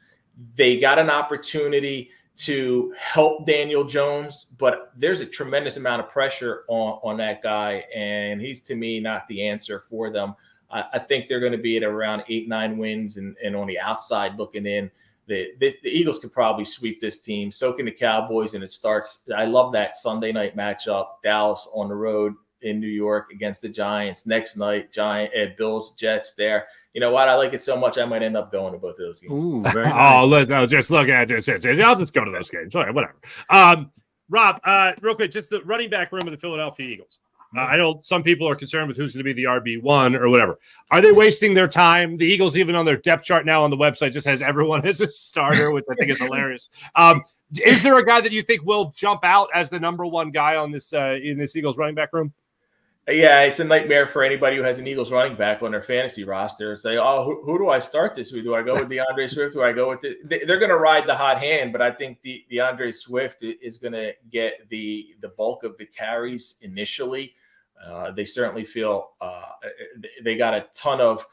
They got an opportunity to help Daniel Jones, but there's a tremendous amount of pressure on that guy, and he's, to me, not the answer for them. I think they're going to be at around 8-9 wins, and on the outside looking in, the Eagles could probably sweep this team. So can the Cowboys, and it starts. I love that Sunday night matchup, Dallas on the road in New York against the Giants. Next night, Bills, Jets there. You know what? I like it so much I might end up going to both of those games. Ooh, very nice. I'll just look at it. I'll just go to those games. All right, whatever. Rob, real quick, just the running back room of the Philadelphia Eagles. I know some people are concerned with who's going to be the RB1 or whatever. Are they wasting their time? The Eagles, even on their depth chart now on the website, just has everyone as a starter, which I think is hilarious. Is there a guy that you think will jump out as the number one guy on this in this Eagles running back room? Yeah, it's a nightmare for anybody who has an Eagles running back on their fantasy roster. It's like, who do I start this week? Do I go with DeAndre Swift? Do I go with they're going to ride the hot hand, but I think DeAndre Swift is going to get the bulk of the carries initially. They certainly feel they got a ton of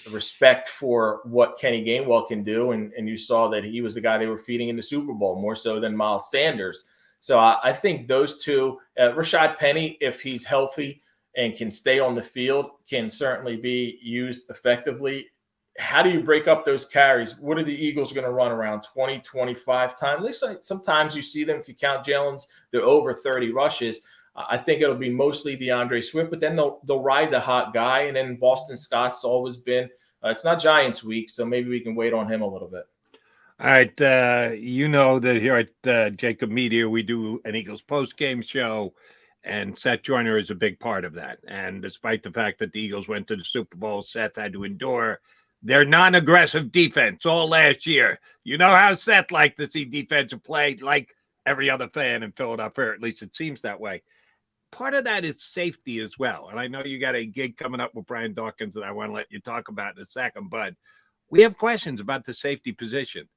respect for what Kenny Gainwell can do, and you saw that he was the guy they were feeding in the Super Bowl more so than Miles Sanders. So I think those two, Rashad Penny, if he's healthy and can stay on the field, can certainly be used effectively. How do you break up those carries? What are the Eagles going to run around 20, 25 times? Sometimes you see them, if you count Jalen's, they're over 30 rushes. I think it'll be mostly DeAndre Swift, but then they'll ride the hot guy. And then Boston Scott's always been, it's not Giants week, so maybe we can wait on him a little bit. All right. You know that here at JAKIB Media, we do an Eagles post-game show, and Seth Joyner is a big part of that. And despite the fact that the Eagles went to the Super Bowl, Seth had to endure their non-aggressive defense all last year. You know how Seth liked to see defensive play, like every other fan in Philadelphia, or at least it seems that way. Part of that is safety as well. And I know you got a gig coming up with Brian Dawkins that I want to let you talk about in a second, but we have questions about the safety position.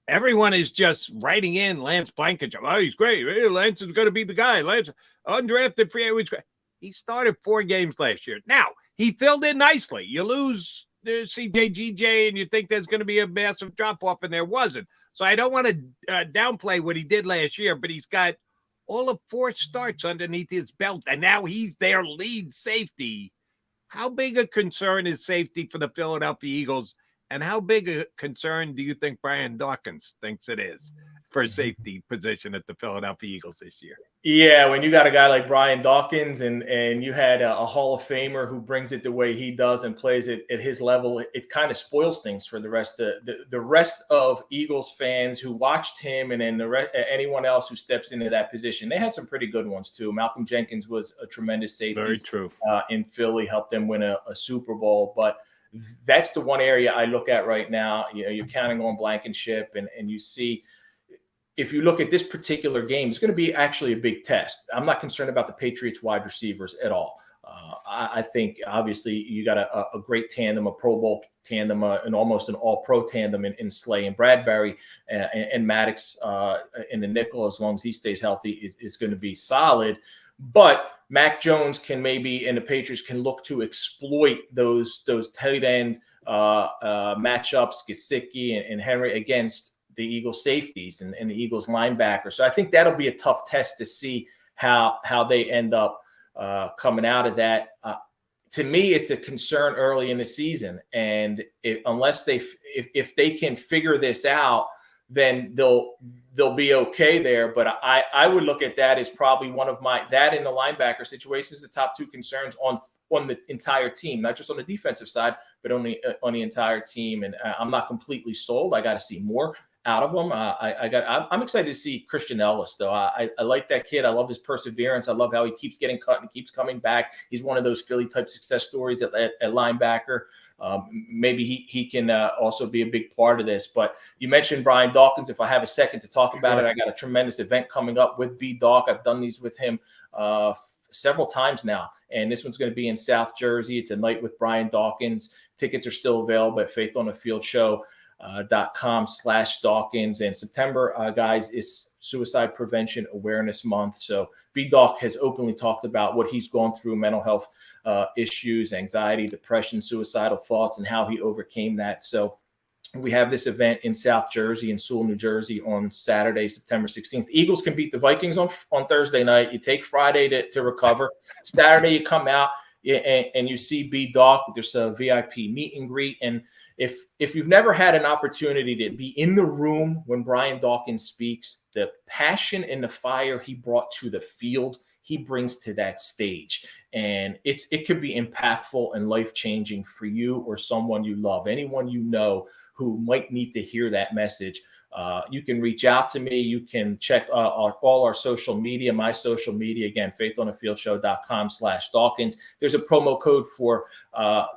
Everyone is just writing in Lance Blankenship. Oh, he's great. Lance is going to be the guy. Lance, undrafted free agent. He started 4 games last year. Now, he filled in nicely. You lose CJGJ and you think there's going to be a massive drop-off, and there wasn't. So I don't want to downplay what he did last year, but he's got all of 4 starts underneath his belt, and now he's their lead safety. How big a concern is safety for the Philadelphia Eagles? And how big a concern do you think Brian Dawkins thinks it is for safety position at the Philadelphia Eagles this year? Yeah, when you got a guy like Brian Dawkins and you had a Hall of Famer who brings it the way he does and plays it at his level, it kind of spoils things for the rest of Eagles fans who watched him, and then anyone else who steps into that position. They had some pretty good ones too. Malcolm Jenkins was a tremendous safety. Very true. In Philly, helped them win a Super Bowl, but that's the one area I look at right now. You know, you're counting on Blankenship, and you see, if you look at this particular game, it's going to be actually a big test. I'm not concerned about the Patriots wide receivers at all. I think obviously you got a great tandem, a Pro Bowl tandem, and almost an all-pro tandem in Slay and Bradbury, and Maddox in the nickel, as long as he stays healthy, is going to be solid. But Mac Jones can maybe, and the Patriots can look to exploit those tight end matchups, Gesicki and Henry, against the Eagles safeties and the Eagles linebackers. So I think that'll be a tough test to see how they end up coming out of that. To me, it's a concern early in the season, and unless they can figure this out, then they'll be okay there. But I would look at that as probably one of that in the linebacker situation is the top 2 concerns on the entire team, not just on the defensive side, but on the entire team. And I'm not completely sold. I got to see more out of him. I'm excited to see Christian Ellis, though. I like that kid. I love his perseverance. I love how he keeps getting cut and keeps coming back. He's one of those Philly type success stories at linebacker. Maybe he can also be a big part of this. But you mentioned Brian Dawkins. If I have a second to talk about it, I got a tremendous event coming up with B Dawk. I've done these with him several times now, and this one's going to be in South Jersey. It's a night with Brian Dawkins. Tickets are still available at faithonthefieldshow.com/Dawkins. And September, guys, is Suicide Prevention Awareness Month. So B-Doc has openly talked about what he's gone through, mental health issues, anxiety, depression, suicidal thoughts, and how he overcame that. So we have this event in South Jersey, in Sewell, New Jersey, on Saturday, September 16th. Eagles can beat the Vikings on Thursday night. You take Friday to recover. Saturday, you come out and you see B-Doc. There's a VIP meet and greet. And if you've never had an opportunity to be in the room when Brian Dawkins speaks, the passion and the fire he brought to the field, he brings to that stage. And it could be impactful and life-changing for you or someone you love, anyone you know who might need to hear that message. You can reach out to me. You can check all our social media, my social media, again, faithonthefieldshow.com/Dawkins. There's a promo code for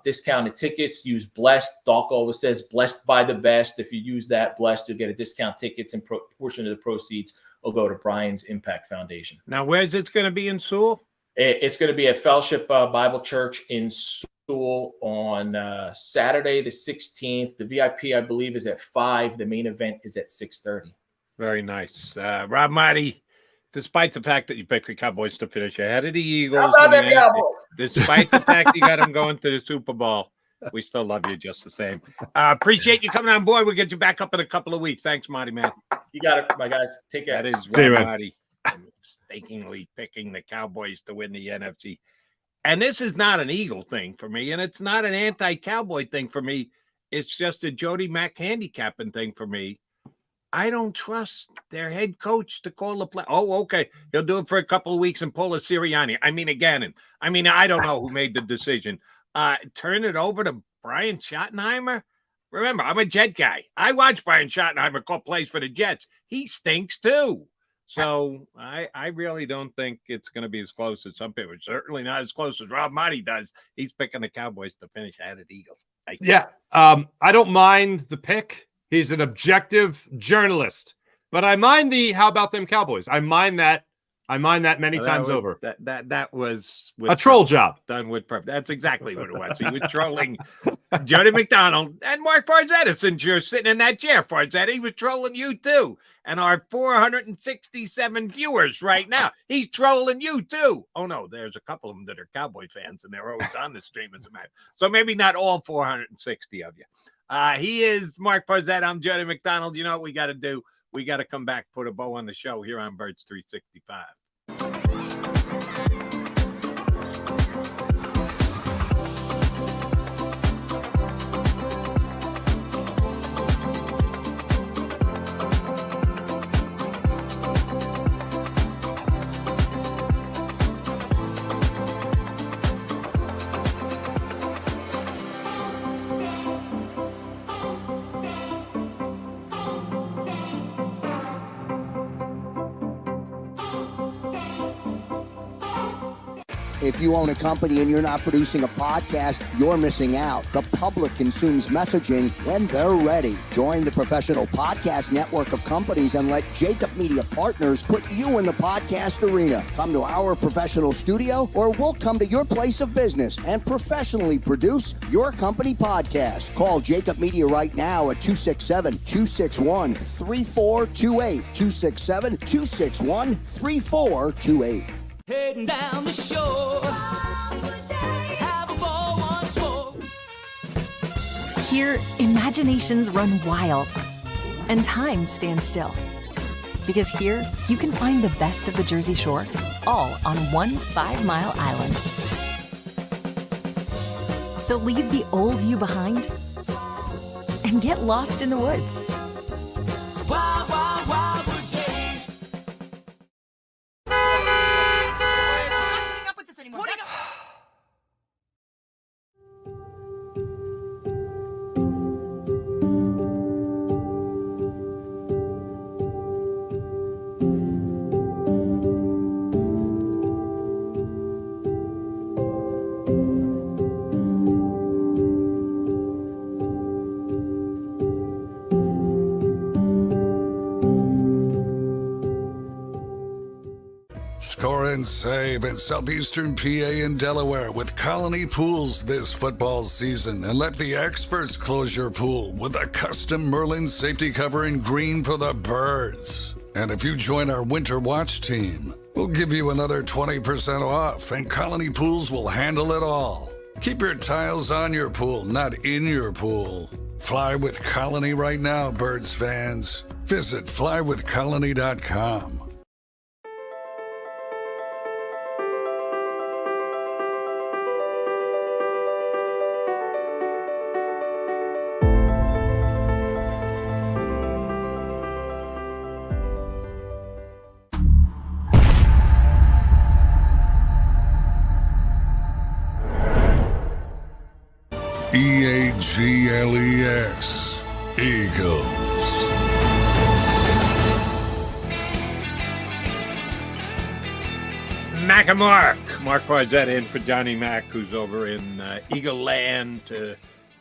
discounted tickets. Use BLESSED. Doc always says blessed by the best. If you use that BLESSED, you'll get a discount tickets, and portion of the proceeds will go to Brian's Impact Foundation. Now, where's it going to be in Sewell? It's going to be at Fellowship Bible Church in Sewell on Saturday the 16th. The VIP, I believe, is at 5. The main event is at 6:30. Very nice. Rob Maaddi, despite the fact that you picked the Cowboys to finish ahead of the Eagles, How about them Cowboys? Despite the fact you got them going to the Super Bowl, we still love you just the same. Appreciate you coming on board. We'll get you back up in a couple of weeks. Thanks, Maaddi, man. You got it, my guys. Take care. That is Rob Maaddi, mistakenly picking the Cowboys to win the NFC. And this is not an Eagle thing for me, and it's not an anti-Cowboy thing for me. It's just a Jody Mack handicapping thing for me. I don't trust their head coach to call the play. Oh, okay. He'll do it for a couple of weeks and pull a Sirianni. I mean, a Gannon. I mean, I don't know who made the decision. Turn it over to Brian Schottenheimer. Remember, I'm a Jet guy. I watch Brian Schottenheimer call plays for the Jets. He stinks too. So I really don't think it's going to be as close as some people. Certainly not as close as Rob Maaddi does. He's picking the Cowboys to finish ahead of the Eagles. Yeah, I don't mind the pick. He's an objective journalist. But I mind the how about them Cowboys. I mind that many times over. That was a troll job done with purpose. That's exactly what it was. He was trolling Jody McDonald and Mark Farzetta. Since you're sitting in that chair, Farzetta, he was trolling you too. And our 467 viewers right now, he's trolling you too. Oh no, there's a couple of them that are Cowboy fans, and they're always on the stream as a matter. So maybe not all 460 of you. He is Mark Farzetta. I'm Jody McDonald. You know what we got to do? We got to come back, put a bow on the show here on Birds 365. If you own a company and you're not producing a podcast, you're missing out. The public consumes messaging when they're ready. Join the professional podcast network of companies and let JAKIB Media Partners put you in the podcast arena. Come to our professional studio, or we'll come to your place of business and professionally produce your company podcast. Call JAKIB Media right now at 267-261-3428. 267-261-3428. Heading down the shore. Have a ball once more. Here, imaginations run wild and time stands still. Because here, you can find the best of the Jersey Shore, all on one 5-mile island. So leave the old you behind and get lost in the woods. Wild, wild, wild wood days. and save in southeastern PA and Delaware with Colony Pools this football season, and let the experts close your pool with a custom Merlin safety cover in green for the birds. And if you join our Winter Watch team, we'll give you another 20% off, and Colony Pools will handle it all. Keep your tiles on your pool, not in your pool. Fly with Colony right now, Birds fans. Visit flywithcolony.com. EAGLEX, Eagles. Mac and Mark. Mark Barzetta in for Johnny Mac, who's over in Eagle Land to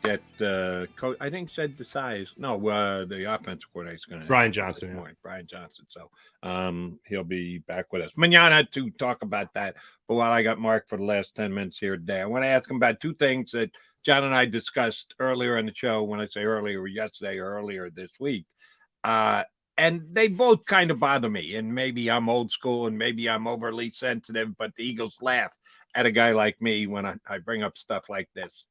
get, I think said Desai. No, the offensive coordinator is going to. Brian Johnson. Yeah. Brian Johnson. So he'll be back with us. Manana to talk about that. But while I got Mark for the last 10 minutes here today, I want to ask him about two things that John and I discussed earlier in the show. When I say earlier, yesterday or earlier this week. And they both kind of bother me. And maybe I'm old school and maybe I'm overly sensitive, but the Eagles laugh at a guy like me when I bring up stuff like this.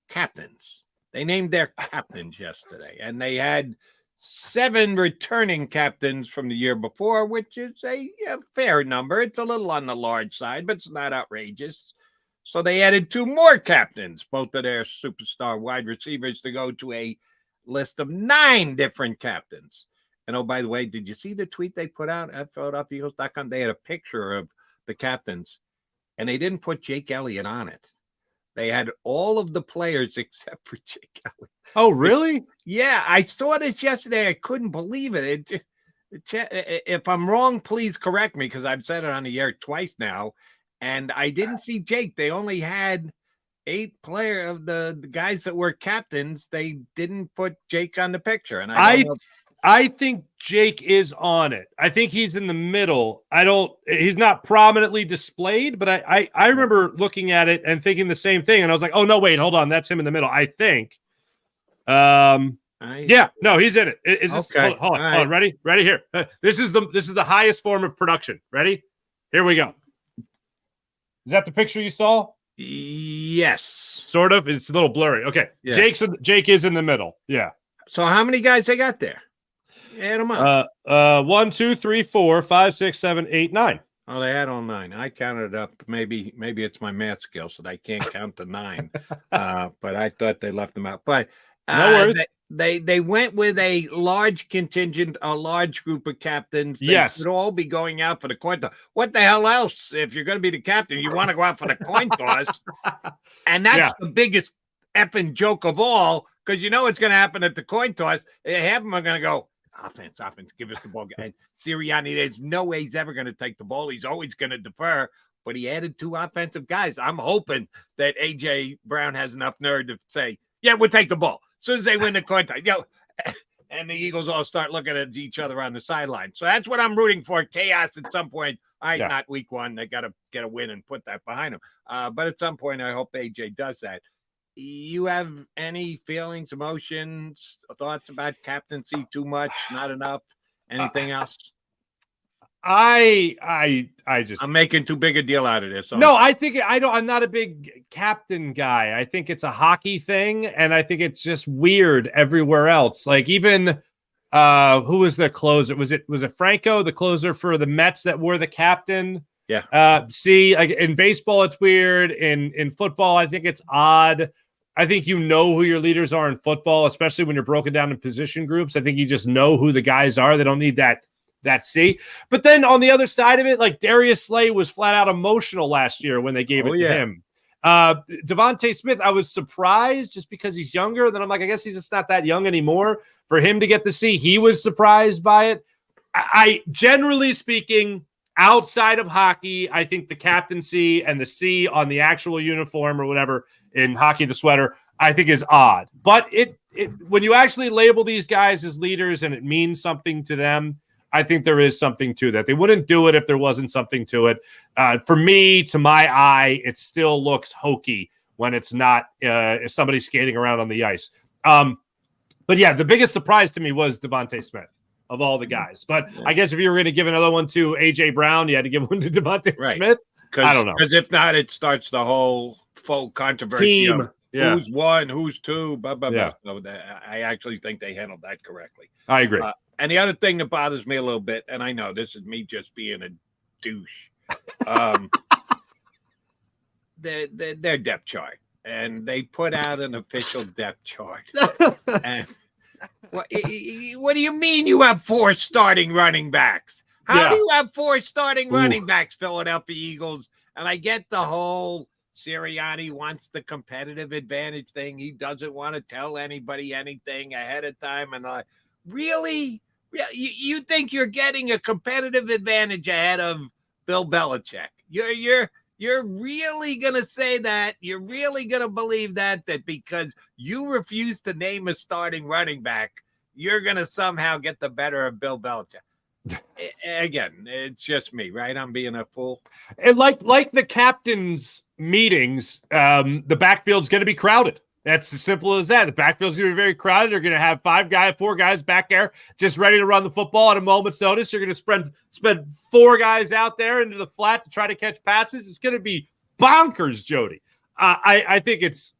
Captains. They named their captains yesterday, and they had 7 returning captains from the year before, which is a fair number. It's a little on the large side, but it's not outrageous. So they added 2 more captains, both of their superstar wide receivers, to go to a list of 9 different captains. And oh, by the way, did you see the tweet they put out at PhiladelphiaEagles.com? They had a picture of the captains, and they didn't put Jake Elliott on it. They had all of the players except for Jake Elliott. Oh, really? Yeah, I saw this yesterday. I couldn't believe it. If I'm wrong, please correct me, because I've said it on the air twice now. And I didn't see Jake. They only had 8 players of the guys that were captains. They didn't put Jake on the picture. And I think Jake is on it. I think he's in the middle. He's not prominently displayed, but I remember looking at it and thinking the same thing. And I was like, oh, no, wait, hold on. That's him in the middle, I think. Yeah, no, he's in it. Is this, okay. Hold on. Ready here. This is the highest form of production. Ready? Here we go. Is that the picture you saw? Yes. Sort of. It's a little blurry. Okay. Yeah. Jake is in the middle. Yeah. So how many guys they got there? Add them up. 1, 2, 3, 4, 5, 6, 7, 8, 9. Oh, they had all 9. I counted up. Maybe it's my math skills that I can't count to 9. But I thought they left them out. But no worries. They went with a large contingent, a large group of captains. They yes, would all be going out for the coin toss. What the hell else? If you're going to be the captain, you want to go out for the coin toss, and that's the biggest effing joke of all, because you know what's going to happen at the coin toss. Half of them are going to go. Offense, give us the ball. And Sirianni, there's no way he's ever going to take the ball. He's always going to defer, but he added 2 offensive guys. I'm hoping that A.J. Brown has enough nerve to say, yeah, we'll take the ball. As soon as they win the coin toss, and the Eagles all start looking at each other on the sideline. So that's what I'm rooting for. Chaos at some point. Not week 1. They got to get a win and put that behind them. But at some point, I hope A.J. does that. You have any feelings, emotions, thoughts about captaincy? Too much, not enough, anything else? I'm making too big a deal out of this. No, I'm not a big captain guy. I think it's a hockey thing, and I think it's just weird everywhere else. Like even who was the closer? Was it Franco, the closer for the Mets, that wore the captain? Yeah. Like in baseball, it's weird. In football, I think it's odd. I think you know who your leaders are in football, especially when you're broken down in position groups. I think you just know who the guys are. They don't need that C. But then on the other side of it, like Darius Slay was flat out emotional last year when they gave it to him. Devontae Smith, I was surprised just because he's younger. Then I'm like, I guess he's just not that young anymore. For him to get the C, he was surprised by it. I generally speaking, outside of hockey, I think the captaincy and the C on the actual uniform or whatever in hockey, the sweater, I think is odd. But it when you actually label these guys as leaders and it means something to them, I think there is something to that. They wouldn't do it if there wasn't something to it. For me, to my eye, it still looks hokey when it's not somebody skating around on the ice. But yeah, the biggest surprise to me was Devontae Smith of all the guys. But I guess if you were going to give another one to A.J. Brown, you had to give one to Devontae Smith. I don't know. Because if not, it starts the whole full controversy of who's one, who's two, blah, blah, blah. So I actually think they handled that correctly. I agree. And the other thing that bothers me a little bit, and I know this is me just being a douche, their depth chart. And they put out an official depth chart. And what do you mean you have 4 starting running backs? How do you have 4 starting running backs, Philadelphia Eagles? And I get the whole Sirianni wants the competitive advantage thing. He doesn't want to tell anybody anything ahead of time. And really? You think you're getting a competitive advantage ahead of Bill Belichick? You're really going to say that? You're really going to believe that because you refuse to name a starting running back, you're going to somehow get the better of Bill Belichick? Again, it's just me, right? I'm being a fool. And like the captain's meetings, the backfield's going to be crowded. That's as simple as that. The backfield's going to be very crowded. They're going to have 4 guys back there just ready to run the football at a moment's notice. You're going to spend 4 guys out there into the flat to try to catch passes. It's going to be bonkers, Jody. I think it's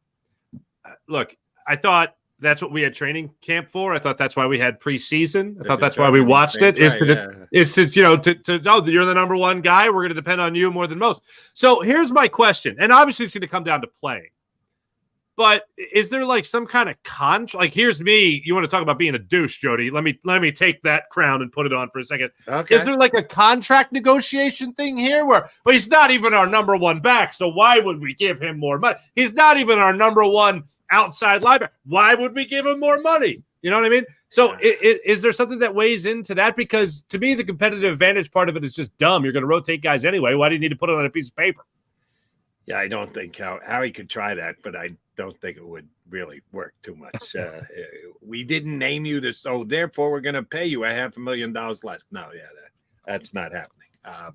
look, I thought that's what we had training camp for. I thought that's why we had preseason. I thought that's why we watched it. It's you're the number one guy. We're going to depend on you more than most. So here's my question. And obviously it's going to come down to playing. But is there like some kind of contract? Like, here's me. You want to talk about being a douche, Jody? Let me take that crown and put it on for a second. Okay. Is there like a contract negotiation thing here where, but he's not even our number one back, so why would we give him more money? He's not even our number one outside linebacker. Why would we give him more money? You know what I mean? So is there something that weighs into that? Because to me, the competitive advantage part of it is just dumb. You're going to rotate guys anyway. Why do you need to put it on a piece of paper? Yeah, I don't think how he could try that, but I don't think it would really work too much. We didn't name you this, so therefore we're going to pay you $500,000 less. No, that's not happening.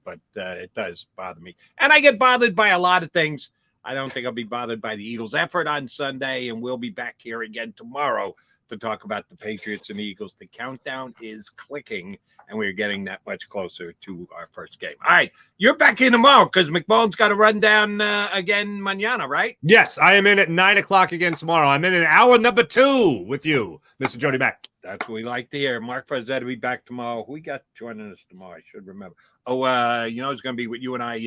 But it does bother me. And I get bothered by a lot of things. I don't think I'll be bothered by the Eagles' effort on Sunday, and we'll be back here again tomorrow to talk about the Patriots and Eagles. The countdown is clicking, and we're getting that much closer to our first game. All right, you're back in tomorrow because McMullen's got to run down again mañana, right? Yes, I am in at 9 o'clock again tomorrow. I'm in hour number 2 with you, Mr. Jody Mack. That's what we like to hear. Mark Frazetta will be back tomorrow. Who we got joining us tomorrow? I should remember. Oh, it's going to be with you and I,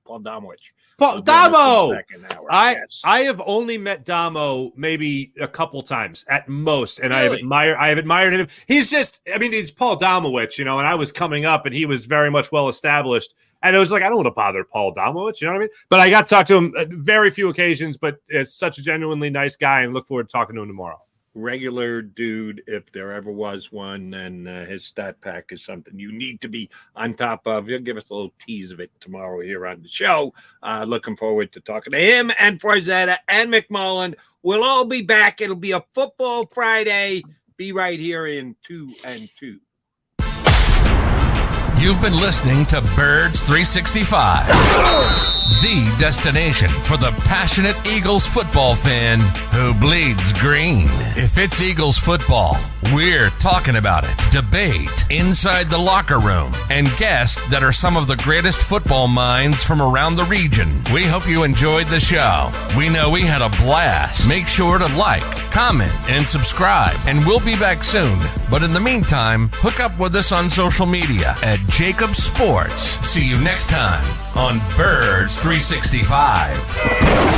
Paul Domowitch. Paul Damo! I have only met Damo maybe a couple times at most, and really? I have admired him. He's just, it's Paul Domowitch, and I was coming up, and he was very much well established. And it was like, I don't want to bother Paul Domowitch, you know what I mean? But I got to talk to him very few occasions, but it's such a genuinely nice guy, and look forward to talking to him tomorrow. Regular dude, if there ever was one, and his stat pack is something you need to be on top of. He'll give us a little tease of it tomorrow here on the show. Looking forward to talking to him and Frazetta and McMullen. We'll all be back. It'll be a Football Friday. Be right here in 2 and 2. You've been listening to Birds 365, the destination for the passionate Eagles football fan who bleeds green. If it's Eagles football, we're talking about it. Debate inside the locker room and guests that are some of the greatest football minds from around the region. We hope you enjoyed the show. We know we had a blast. Make sure to like, comment, and subscribe, and we'll be back soon. But in the meantime, hook up with us on social media at JAKIB Sports. See you next time on Birds 365.